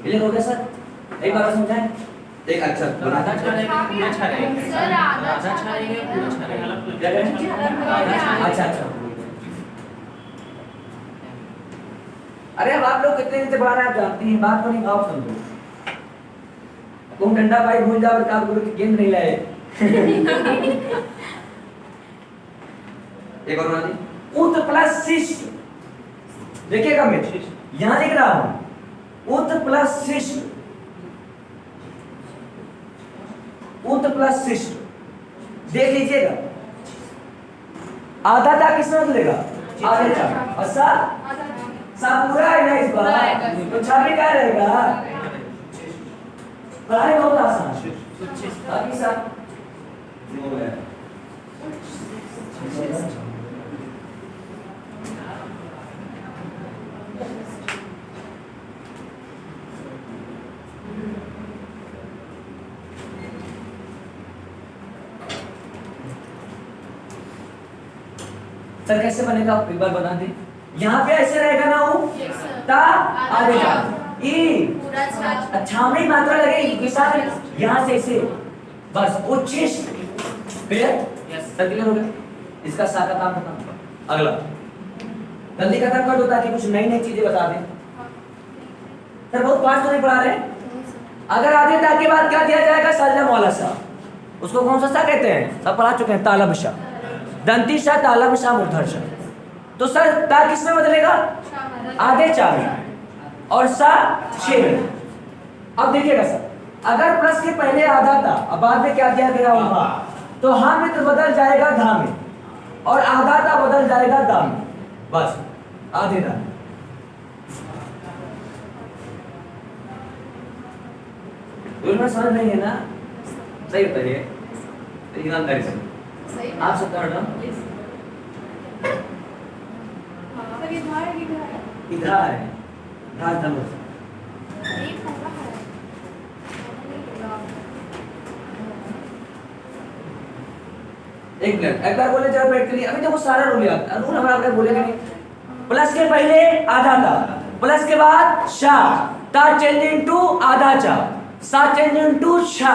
क्लियर हो गया सर? एक बार और समझाएं। एक अक्षर आधा छा रहेगा पूरा छा रहेगा। सर आधा छा रहेगा पूरा छा रहेगा। क्या करें? अच्छा अच्छा। अरे अब आप लोग कितने दिन से पढ़ा रहे हैं, आप जानती हैं बात को, नहीं भाव समझो। तुम डंडा भाई भूल जाओ और आप गुरु की गेंद नहीं लाए। एक और बना दी। उत प्लस शिष्ट, देखिएगा मैं यहां लिख रहा हूं उत प्लस शिष्ट, उत प्लस शिष्ट, देख लीजिएगा। आधा ता किसमें बदलेगा? आधे ता। और सा पूरा है ना इस बार, तो छापी क्या रहेगा? पढ़ाई बहुत आसान। बाकी सब सर कैसे बनेगा एक बार बता दे। यहाँ पे ऐसे रहेगा ना वो ता आधे ता ई छावनी मात्रा लगेगी के साथ यहाँ से ऐसे बस उच्छिष्ट। क्लियर? सर क्लियर हो गया? इसका सा का काम खत्म। अगला जल्दी खत्म कर दो ताकि कुछ नई नई चीजें बता दें। सर बहुत फास्ट तो नहीं पढ़ा रहे। अगर आधे ता के बाद क्या दिया जाएगा? सल्लम वाला सा। उसको कौन सा सा कहते हैं? सब पढ़ा चुके हैं। तालब सा, दंती सा, तालब सा, मूर्धर सा। तो सर ता किसमें बदलेगा? आधे चा में और सा छे में। अब देखिएगा सर, अगर प्लस के पहले आधा था अब बाद में क्या दिया गया होगा, तो हाँ में तो बदल जाएगा धा में, और आधा था बदल जाएगा दा में। बस आधे धा। समझ नहीं है ना? सही बताइए ईमानदारी से। आप सब कर इधर है धार धनुष। एक मिनट एक बार बोले जरा बैठ के लिए। अभी देखो सारा रूल याद, रूल हमारा आपने बोलेगा नहीं। प्लस के पहले आधा था, प्लस के बाद शा, ता चेंज इनटू आधा चा, सा चेंज इनटू शा।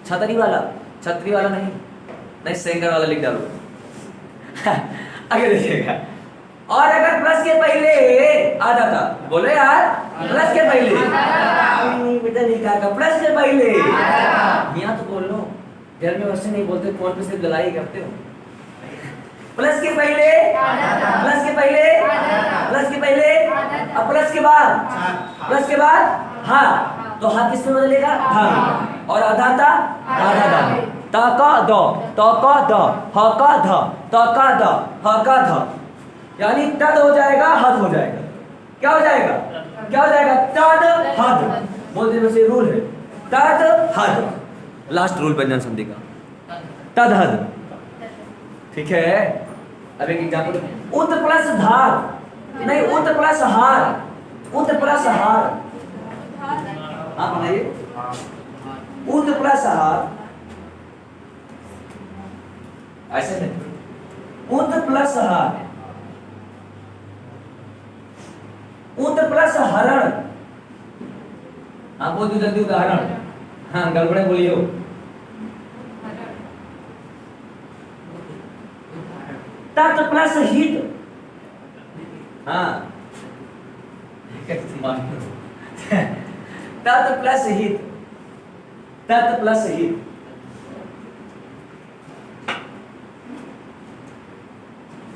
छतरी वाला, छतरी वाला नहीं सेंगर वाला लिख डालो। आगे देखिएगा। और अगर प्लस के पहले आधा था, बोले यार प्लस के पहले बेटा नहीं कहा, प्लस के पहले यहाँ तो बोल लो। घर में वैसे नहीं बोलते, फोन पे सिर्फ गलाई करते हो। प्लस के पहले, प्लस के पहले, प्लस के पहले, अब प्लस के बाद, प्लस के बाद हाँ, तो हाँ किसमें बदलेगा? हाँ। और आधा था आधा दा, ता का द, ता का द, ह का ध, ता का द, ह का ध, यानी तद हो जाएगा हद हो जाएगा। क्या हो जाएगा? क्या हो जाएगा? तद हद। बोलते वैसे रूल है तद हद। लास्ट रूल व्यंजन संधि का तद हद। ठीक है? अब एक एग्जांपल, उत प्लस धार, नहीं उत प्लस हार, उत प्लस हार। आप बनाइए उत प्लस हार, ऐसे नहीं, उत प्लस हार, उत प्लस हरण। आप बोल दो जल्दी उदाहरण। हाँ गड़बड़े बोलियो। तत् प्लस हित, हाँ तत् प्लस हित, तत् प्लस हित।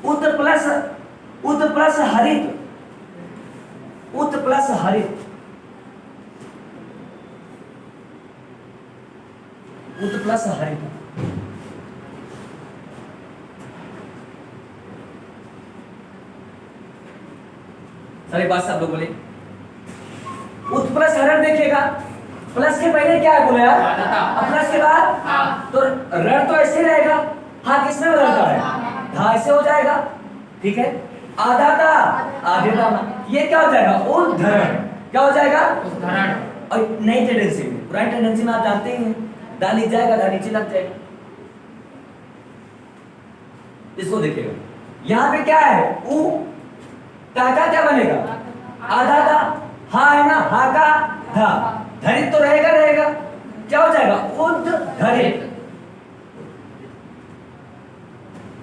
उत प्लस हरित, उत प्लस हरित, उत प्लस हरित। सारी बात सब लोग बोले। उत प्लस हरण देखिएगा, प्लस के पहले क्या है बोले यार? अब प्लस के बाद तो रण तो ऐसे रहेगा, हाँ किसमें बदलता है? धा ऐसे हो जाएगा। ठीक है? आधाता आधेता मा। ये क्या हो जाएगा? उद्धरण। क्या हो जाएगा? उद्धरण। और नई टेंडेंसी में, पुरानी टेंडेंसी में आप जानते ही हैं, दा नीचे जाएगा, दा नीचे लग जाएगा। इसको देखिएगा, यहाँ पे क्या है? उ ता का क्या बनेगा? आधा ता। हा है ना, हा का धा, धरित तो रहेगा रहेगा, क्या हो जाएगा? उद्धरित।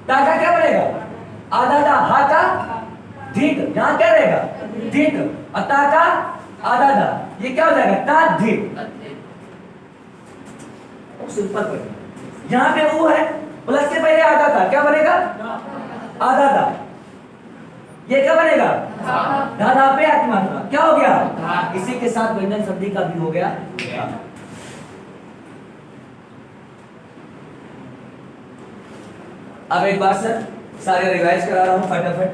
ता का क्या बनेगा? आधा ता, हा का धित, यहाँ क्या रहेगा? धित। और ता का आधा धा, ये क्या हो जाएगा? ता धित। सिंपल पर यहाँ पे वो है, प्लस के पहले आधा था, क्या बनेगा? आधा था। ये क्या बनेगा? धाधा पे आत्मात्रा, क्या हो गया? इसी के साथ व्यंजन संधि का भी हो गया। अब एक बार सर सारे रिवाइज करा रहा हूं फटाफट,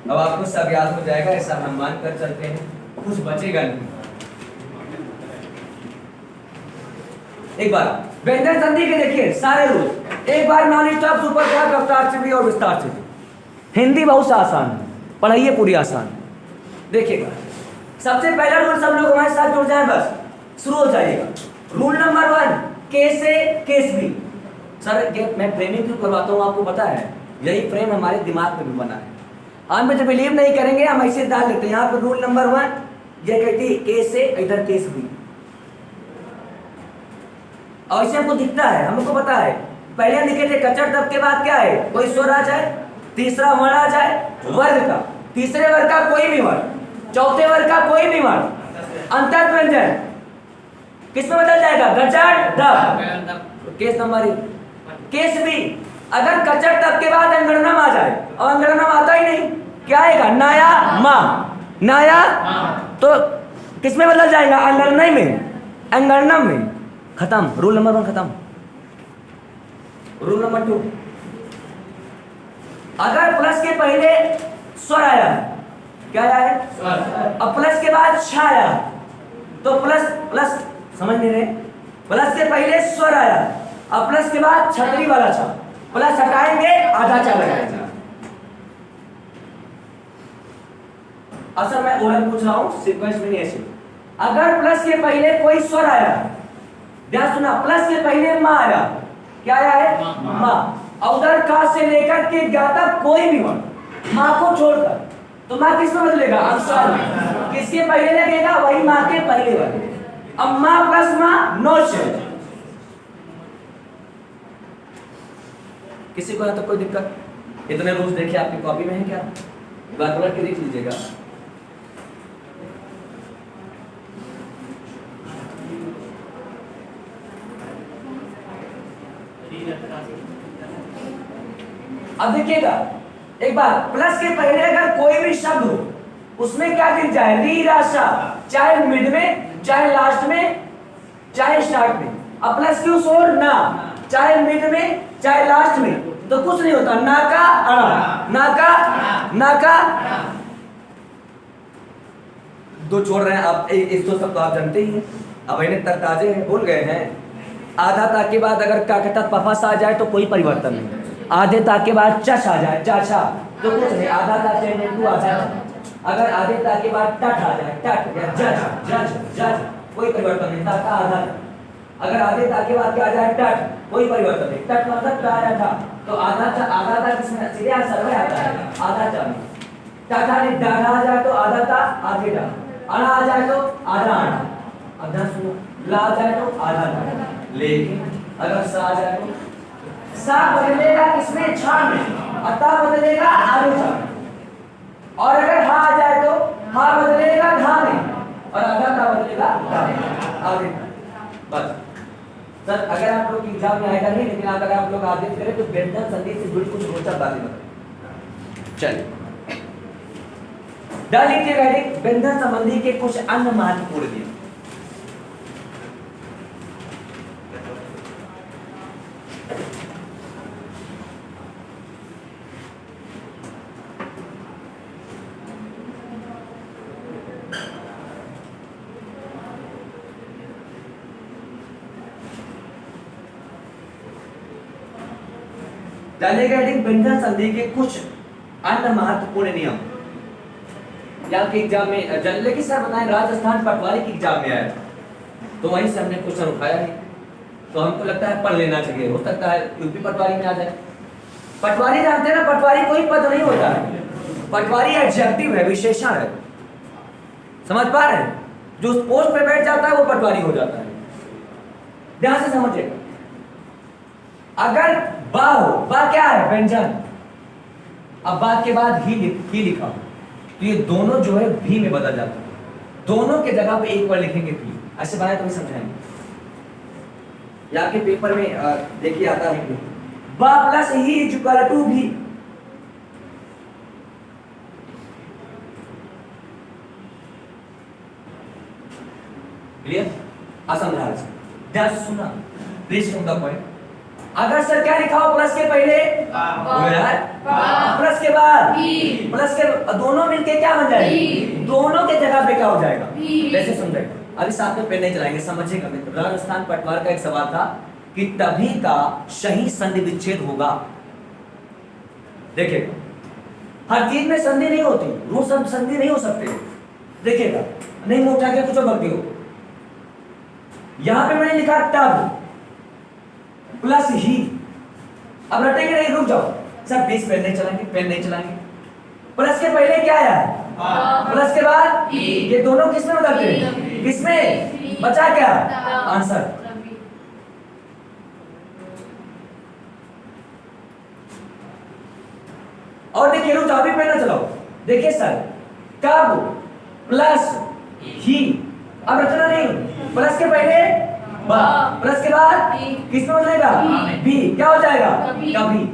अब आपको सब याद हो जाएगा, ऐसा हम मान कर चलते हैं, कुछ बचेगा नहीं। एक बार व्यंजन संधि के देखिए सारे रूल, एक बार नॉन स्टॉप सुपर क्लास रफ्तार से भी और विस्तार से भी। हिंदी बहुत आसान है, पढ़ाइए पूरी आसान। देखिएगा सबसे पहला रूल, सब लोग हमारे साथ जुड़ जाए, बस शुरू हो जाइएगा। रूल नंबर 1, के से केस भी। सर मैं फ्रेमिंग क्यों करवाता हूँ आपको पता है? यही फ्रेम हमारे दिमाग में भी बना है। आप मुझे बिलीव नहीं करेंगे, हम ऐसे डाल लेते हैं यहाँ पर रूल नंबर 1, ये कहती है के से, इधर केस भी। और ऐसे हमको दिखता है, हमको पता है। पहले लिखे थे कचर, तब के बाद क्या है? कोई स्वर आ जाए, तीसरा वर्ण आ जाए वर्ग का, तीसरे वर्ग का कोई भी वर्ण, चौथे वर्ग का कोई भी वर्ण, अंतर व्यंजन किसमें बदल जाएगा? गचर दब। केस नंबर 1, केस भी। अगर कचर तब के बाद अंगड़नम आ जाए, और अंगड़नम आता ही नहीं, क्या आएगा? नाया मा, नाया तो किसमें बदल जाएगा? अंगड़नम में, अंगड़नम में। खत्म, रूल नंबर 1 खत्म। रूल नंबर 2, अगर प्लस के पहले स्वर आया है, क्या आया है? स्वर। अब प्लस के बाद छ आया, तो प्लस प्लस समझ नहीं रहे, प्लस के पहले स्वर आया, अब प्लस के बाद छतरी वाला छ, प्लस हटाएंगे आधा चा लगाएंगे। असल मैं ओरल पूछ रहा हूं, सीक्वेंस में नहीं ऐसे। अगर प्लस के पहले कोई स्वर आया, ध्यान सुना, प्लस के पहले माँ आया, क्या आया है? माँ। उधर का से लेकर के ज्ञा तक कोई भी वर्ण, माँ को छोड़कर, तो माँ किसमें बदलेगा? अनुस्वार में। किसके पहले लगेगा? वही माँ के पहले वाले। अब माँ प्लस माँ नो शेड। किसी को यहाँ तक कोई दिक्कत? इतने रूल्स देखिए, आपकी कॉपी में है क्या? बार बार के देख लीजिएगा। अब देखिएगा एक बार, प्लस के पहले अगर कोई भी शब्द हो, उसमें क्या गिर जाए? री राशा, चाहे मिड में, चाहे लास्ट में, चाहे स्टार्ट में। अब प्लस क्यों सोर ना, चाहे मिड में, चाहे लास्ट में, तो कुछ नहीं होता। ना का अड़ा, ना का दो छोड़ रहे हैं आप, इस दो सब तो आप जानते ही हैं, अब इन्हें तरताजे हैं, भूल गए हैं। आधा ता के बाद अगर का कहता पफस आ जाए तो कोई परिवर्तन नहीं, आधे ता के बाद चश आ जाए, चाचा, तो कुछ नहीं, आधा ता चेंज टू आ जाए। अगर आधे ता के बाद टट आ जाए, टट या जज जज जज, कोई परिवर्तन नहीं, ता का आधा। अगर आधे ता के बाद क्या आ जाए? टट, कोई परिवर्तन नहीं, टट मतलब क्या आया था, तो आधा ता किसमें? सीधे आंसर में आता है, आधा चा में। टाटा ने डाढ़ा आ जाए तो आधा ता आधे डा, अड़ा आ जाए तो आधा अड़ा, अब ध्यान सुनो, ला आ जाए तो आधा ला। लेकिन अगर सा आ जाए तो सा बदलेगा किसमें? छा में, अता बदलेगा आधे छा में। और अगर हा आ जाए तो हा बदलेगा धा में, और आधा ता बदलेगा धा में, आधे। बस सर, अगर आप लोग एग्जाम में आएगा नहीं, लेकिन अगर आप लोग आदेश करें तो व्यंजन संधि से जुड़ी कुछ रोचक बातें बताएं। चलिए डाल लीजिएगा व्यंजन संबंधी के कुछ अन्य महत्वपूर्ण नियम। डालिएगा व्यंजन संधि के कुछ अन्य महत्वपूर्ण नियम यहाँ के एग्जाम में लेकिन सर बताएं राजस्थान पटवारी के एग्जाम में आया था, तो वहीं से हमने क्वेश्चन उठाया है, तो हमको लगता है पढ़ लेना चाहिए, हो सकता है यूपी पटवारी में आ जाए। पटवारी जानते हैं ना, पटवारी कोई पद नहीं होता है, पटवारी एडजेक्टिव है, विशेषण है, समझ पा रहे हैं? जो उस पोस्ट पे बैठ जाता है वो पटवारी हो जाता है। ध्यान से समझिएगा, अगर बा हो, बा क्या है? व्यंजन, अब बा के बाद ही लिखा हो तो ये दोनों जो है भी में बदल जाता है, दोनों के जगह पे एक बार लिखेंगे भी, ऐसे बनाए तो भी समझाएंगे। यहाँ के पेपर में देखिए आता है बा प्लस ही इज इक्वल टू भी, क्लियर? असमझा ध्यान से सुनना, प्लीज नोट द पॉइंट। अगर सर क्या लिखा हो प्लस के पहले प्लस के बाद प्लस के दोनों मिलके क्या बन जाएगा? दोनों के जगह पे क्या हो जाएगा? कैसे समझेगा? अभी साथ में पेन नहीं चलाएंगे, समझिएगा मित्र। राजस्थान पटवार का एक सवाल था कि तभी का सही संधि विच्छेद होगा। देखिएगा, हर चीज में संधि नहीं होती, रोज सब संधि नहीं हो सकते। देखिएगा, नहीं मुंह उठा के कुछ और भर्ती हो, यहां पे मैंने लिखा तब प्लस ही, अब रटेंगे नहीं, रुक जाओ सर, प्लीज पेन नहीं चलाएंगे, पेन नहीं चलाएंगे। प्लस के पहले क्या आया? प्लस के बाद ये दोनों किसमें बदलते हैं? किसमें? बचा क्या आंसर? और देखिए, रुक जाओ, अभी पेन ना चलाओ। देखिए सर, कब प्लस ही, अब रचना नहीं, प्लस के पहले बा, प्लस के बाद किसमें बदलेगा? बी, क्या हो जाएगा? कभी।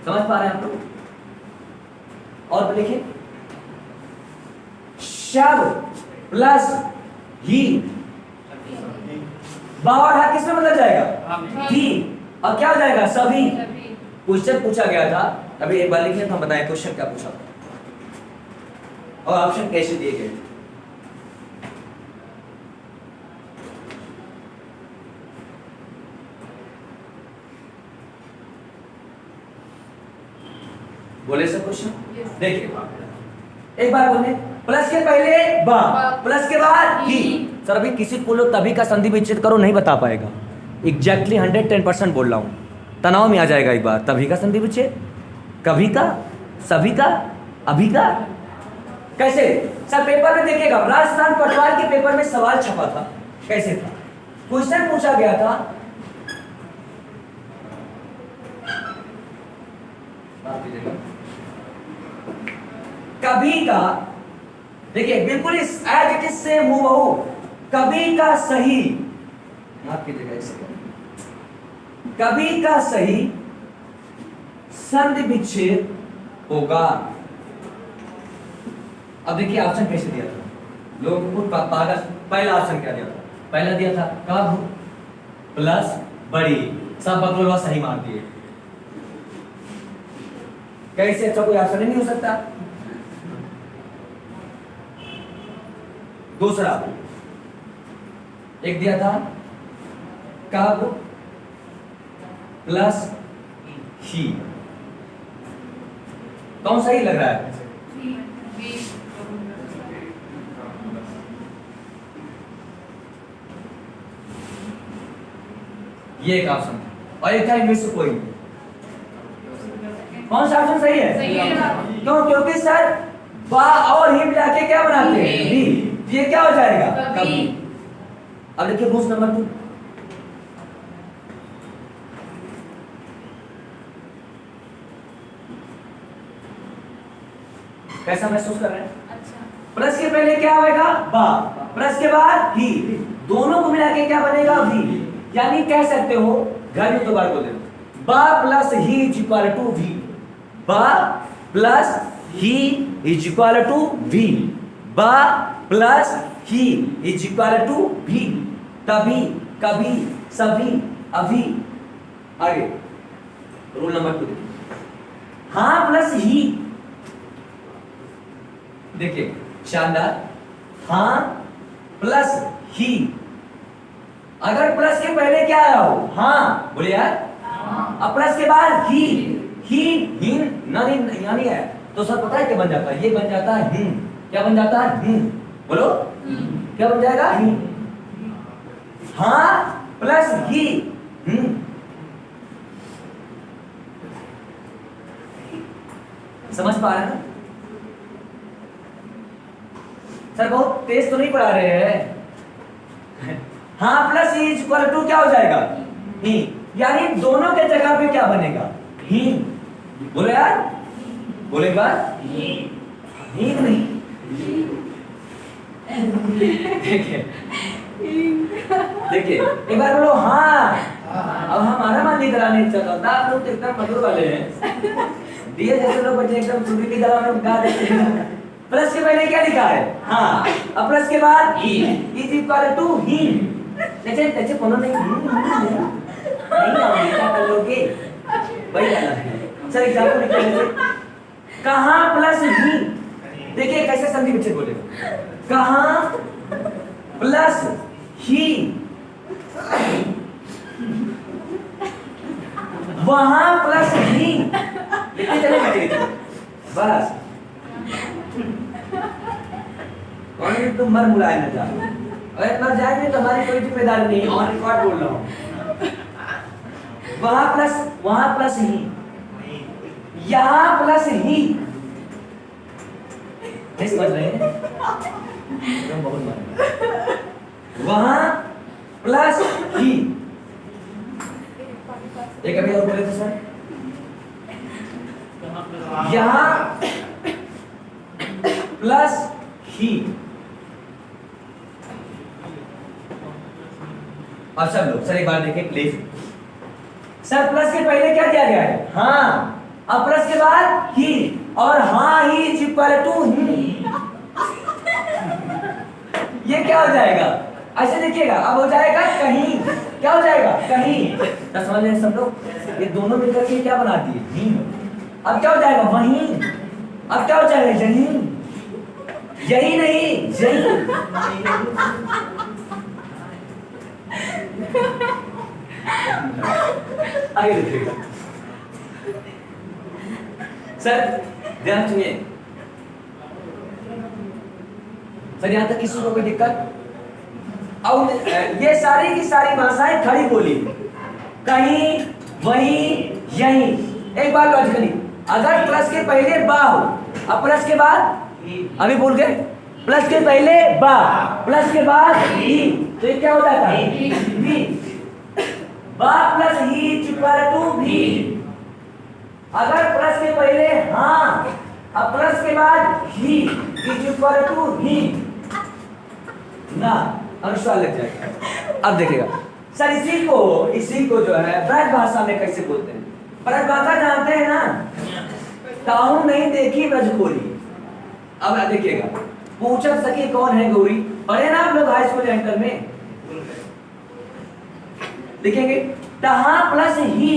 समझ पा रहे हैं आप लोग? और लिखिए, शब प्लस ही, बा और हा किसमें बदल जाएगा? भी, और क्या हो जाएगा? सभी। क्वेश्चन पूछा गया था, अभी एक बार लिखिए तो हम बताएं क्वेश्चन क्या पूछा था और ऑप्शन कैसे दिए गए। बोले सब क्वेश्चन? देखिए एक बार बोले, प्लस के पहले बा, प्लस के बाद ही। सर अभी किसी को लोग तभी का संधि विच्छेद करो, नहीं बता पाएगा। एग्जैक्टली 110% बोल रहा हूं, तनाव में आ जाएगा एक बार। तभी का संधि विच्छेद, कभी का, सभी का, अभी का, कैसे? सर पेपर में देखिएगा, राजस्थान पटवार के पेपर में सवाल छपा था, कैसे था? क्वेश्चन पूछा गया था, कभी का, देखिए बिल्कुल इस एज इट इज सेम हूबहू, कभी का सही, आपकी जगह इसे, कभी का सही संधि विच्छेद होगा। अब देखिए ऑप्शन कैसे दिया था, लोग खुद पागल। पहला ऑप्शन क्या दिया था? पहला दिया था कब प्लस बड़ी, सब बकलोलवा सही मार दिए। कैसे? अच्छा कोई ऑप्शन ही नहीं हो सकता। दूसरा एक दिया था कब प्लस ही, कौन सही लग रहा है? ये एक ऑप्शन था, और एक था इनमें से कोई। कौन सा ऑप्शन सही है? क्यों? क्योंकि सर बा और ही मिला के क्या बनाते हैं? भी। ये क्या हो जाएगा? कभी। अब देखिए रूल्स नंबर 2, कैसा महसूस कर रहे हैं? अच्छा। प्लस के पहले क्या होगा? बा, प्लस के बाद ही, दोनों को मिला के क्या बनेगा? भी। यानी कह सकते हो, घर में 2 बार बोल देना, बा प्लस ही इज इक्वल टू वी, बा प्लस ही इज इक्वल टू वी, बा प्लस ही इज इक्वल टू भी, तभी, कभी, सभी, अभी। आगे रूल नंबर 2, हाँ प्लस ही, देखिए शानदार, हाँ प्लस ही। अगर प्लस के पहले क्या आया हो? हाँ, बोलिए यार, अब प्लस के बाद ही हिन नहीं यानी है, तो सर पता है क्या बन जाता है? ये बन जाता है हिन। क्या बन जाता है? हिन। बोलो क्या बन जाएगा? हिन। हाँ प्लस ही हिन। समझ पा रहे हैं ना? सर बहुत तेज तो नहीं पढ़ा रहे हैं। हाँ प्लस ही इज इक्वल टू क्या हो जाएगा? ही। यानी दोनों के जगह पे क्या बनेगा? ही। बोलो यार, बोले एक बार। ही नहीं। देखिए देखिए एक बार बोलो हाँ। अब हमारा मन इधर नहीं चल रहा, आप लोग तो एकदम मधुर वाले हैं। दिए जैसे लोग बच्चे एकदम सूर्य की तरह में गा देते हैं। प्लस के पहले क्या लिखा है? हाँ। अब प्लस के बाद इज इक्वल टू ही। जैसे कोनो नहीं आओगे क्या कर लोगे? वही वाला है सर। एग्जाम्पल लिख लीजिए। कहाँ प्लस ही। देखिए कैसे समझी बच्चे बोलेगा। कहाँ प्लस ही, वहां प्लस ही। लिखते चले बच्चे बस। कौन भी तुम मर मुलाए न जाओ। अगर मर जाएंगे तो हमारी कोई जिम्मेदारी नहीं है, हमारी रिकॉर्ड बोल रहा हूँ। वहां प्लस ही, यहाँ प्लस ही। नहीं समझ रहे हैं? तुम बहुत मार। वहां प्लस ही। एक अभी और बोले थे सर। यहाँ प्लस ही। अब सब लोग सर एक बार देखें प्लीज। सर प्लस के पहले क्या दिया गया है? हाँ। अब प्लस के बाद ही, और हाँ ही इज इक्वल टू ही। ये क्या हो जाएगा? ऐसे देखिएगा। अब हो जाएगा कहीं। क्या हो जाएगा? कहीं। तो समझ रहे हैं सब लोग? ये दोनों मिलकर के क्या बना दिए? ही। अब क्या हो जाएगा? वहीं। अब क्या हो जाएगा? यहीं। यही नहीं, यही। आगे देखिएगा सर, ध्यान सुनिए सर। यहां तक किसी को कोई दिक्कत? और ये सारी की सारी भाषाएं खड़ी बोली। कहीं, वहीं, यहीं। एक बार लॉजिकली, अगर प्लस के पहले बा हो, अब प्लस के बाद अभी बोल गए, प्लस के पहले बा, प्लस के बाद ही, तो ये क्या होता है? भी। बा प्लस ही इक्वल टू भी। अगर प्लस के पहले हाँ, अब प्लस के बाद ही इक्वल टू ही ना, अनुस्वार लग जाएगा। अब देखिएगा सर, इसी को जो है ब्रज भाषा में कैसे बोलते हैं? ब्रज भाषा जानते हैं ना? ताऊ नहीं देखी ब्रजखोरी। अब देखिएगा, पूछक सकी कौन है गौरी, पढ़े ना आप लोग हाई स्कूल इंटर में? लिखेंगे तहा प्लस ही।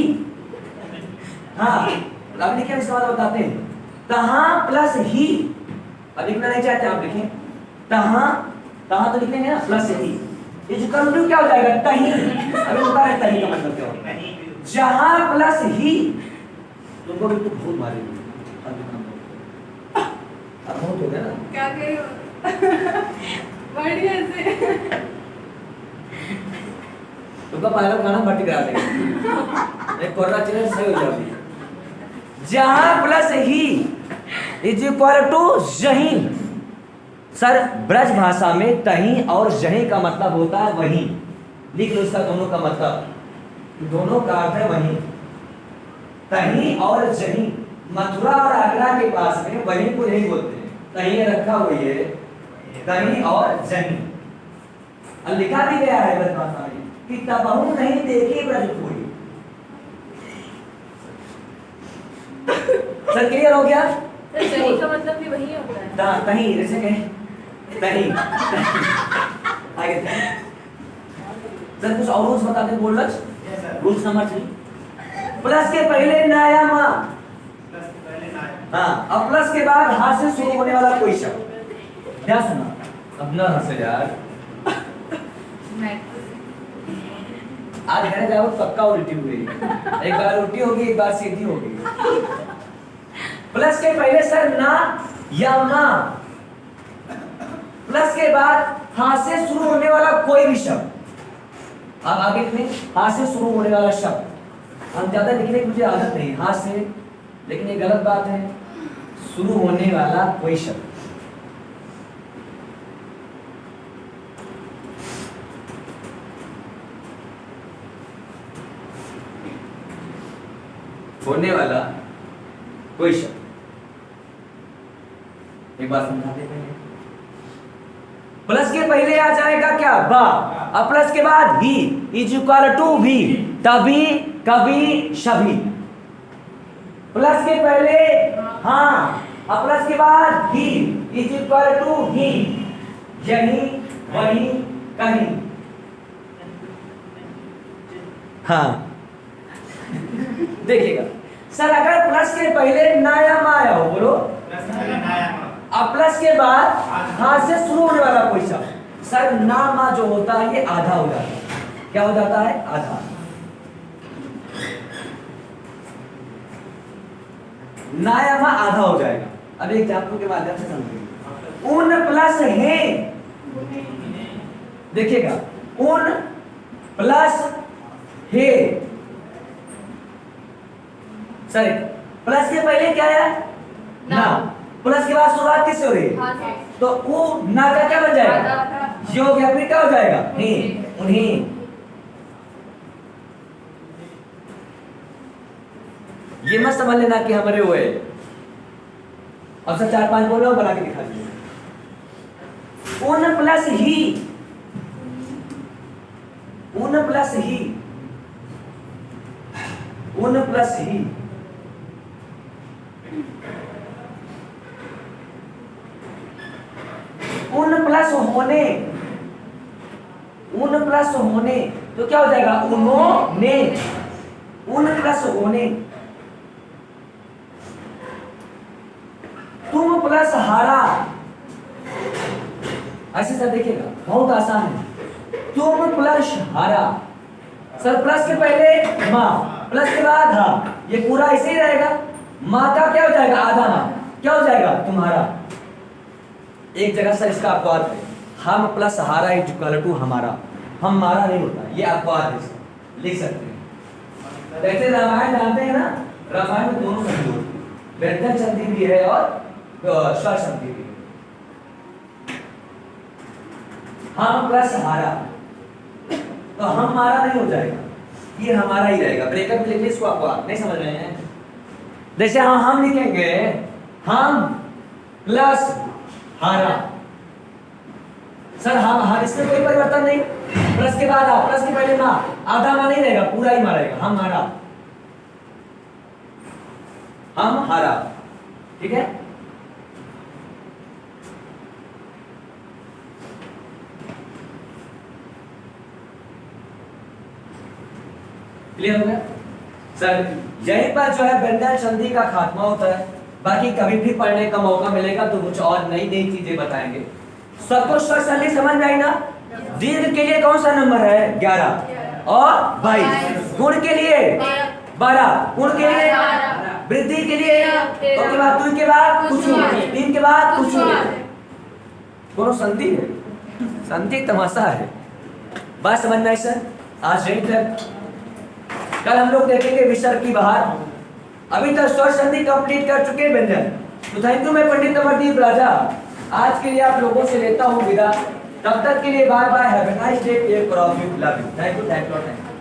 हाँ अब लिखे, इसका मतलब बताते हैं। तहा प्लस ही। अब लिखना नहीं चाहते आप लिखें तहा। तहा तो लिखेंगे ना प्लस ही। ये जो कंटिन्यू क्या हो जाएगा? तही। अभी बता रहे तही का मतलब क्या होता है? जहां प्लस ही। तुमको भी तो बहुत मारेगी। अब बहुत हो गया ना? क्या कह रहे हो? बढ़िया से। तुमका पहला गाना भट्टी करा देंगे। एक कोरोना चैनल सही हो जाएगी। जहां प्लस ही इज इक्वल टू यहीं। सर ब्रज भाषा में तहीं और यहीं का मतलब होता है वहीं। लिख लो इसका दोनों का मतलब। दोनों का अर्थ है वहीं। तहीं और यहीं। मथुरा और आगरा के पास में वहीं को यहीं बोलते हैं। तहीं रखा हुई है, तहीं और यहीं। और लिखा भी गया है ब्रज भाषा में कि तबहु नहीं देखी ब्रजपुरी। सर क्लियर हो गया? सर सही का मतलब भी वही होता है। तहीं जैसे कहें तहीं। आगे सर कुछ और रूल्स बताते बोल रहे। रूल्स नंबर 3, प्लस के पहले नाया मा। हाँ, अब प्लस के बाद हाथ से शुरू होने वाला कोई शब्द। क्या सुना? अब न हंसे यार। आज घर जाओ पक्का उल्टी हुई, एक बार उल्टी होगी एक बार सीधी होगी। प्लस के पहले सर ना या माँ, प्लस के बाद हा से शुरू होने वाला कोई भी शब्द। आप आगे लिखें हा से शुरू होने वाला शब्द। हम ज्यादा लिखने की मुझे आदत नहीं हा से, लेकिन ये गलत बात है। शुरू होने वाला कोई शब्द। होने वाला कोई शब्द। एक बार समझाते हैं। प्लस के पहले आ जाएगा क्या बा, और प्लस के बाद भी इज इक्वल टू भी, तभी कभी सभी। प्लस के पहले हाँ, और प्लस के बाद भी इज इक्वल टू ही, यही वही कहीं। हाँ देखिएगा सर, अगर प्लस के पहले ना या मा आया हो, बोलो अब प्लस के बाद हाँ से शुरू होने वाला कोई शब्द, सर ना मा जो होता है ये आधा हो जाता है। क्या हो जाता है? आधा। ना या मा आधा हो जाएगा। अब एक एग्जाम्पल के माध्यम से समझिए। उन प्लस है, देखिएगा उन प्लस है। सर प्लस के पहले क्या है? ना। प्लस के बाद शुरुआत किससे हो रही है? तो वो ना का क्या बन जाएगा? जो हो गया, फिर क्या हो जाएगा? नहीं, उन्हीं। ये मत समझ लेना कि हमारे वो है। अब सर 4-5 बोलो, बना के दिखा दीजिए। उन प्लस ही, उन प्लस ही, उन प्लस ही, उन प्लस होने, उन प्लस होने तो क्या हो जाएगा? उन्होंने, उन प्लस होने। तुम प्लस हारा, ऐसे सर देखिएगा बहुत आसान है। तुम प्लस हारा, सर प्लस के पहले माँ, प्लस के बाद हा, ये पूरा ऐसे ही रहेगा। माँ का क्या हो जाएगा? आधा माँ। क्या हो जाएगा? तुम्हारा। एक जगह सर इसका अपवाद है, हम प्लस हारा इज इक्वल टू हमारा। हमारा नहीं होता, ये अपवाद है, लिख सकते हैं। वैसे रामायण जानते हैं ना, रामायण में दोनों संधि होती है, व्यंजन संधि भी है और स्वर संधि भी है। हम प्लस हारा, तो हमारा नहीं हो जाएगा, ये हमारा ही रहेगा। ब्रेकअप में लिखिए इसको, अपवाद। नहीं समझ रहे हैं? जैसे हम लिखेंगे हम प्लस हारा, सर हम इसमें कोई परिवर्तन नहीं। प्लस के बाद आ, प्लस के पहले ना, आधा मा नहीं रहेगा, पूरा ही मा रहेगा। हम हारा, हम हारा, ठीक है। क्लियर हो गया सर? यहीं पर जो है व्यंजन संधि का खात्मा होता है। बाकी कभी भी पढ़ने का मौका मिलेगा तो कुछ और नई नई चीजें बताएंगे। सबको स्वर संधि समझ में आई ना? दीर्घ के लिए कौन सा नंबर है? 11 और 22। गुण के लिए 12, गुण के लिए वृद्धि के लिए, तो के बाद 2 के बाद कुछ, 3 के बाद कुछ। दोनों संधि है, संधि तमाशा है। बात समझ में आई सर? आज यहीं तक। कल हम लोग देखेंगे विसर्ग की बाहर। अभी तक स्वर संधि कंप्लीट कर चुके हैं व्यंजन। तो थैंक यू, मैं पंडित अमरदीप राजा आज के लिए आप लोगों से लेता हूँ विदा। तब तक के लिए bye bye, have a nice day, take care of you, love you, thank you, thank you.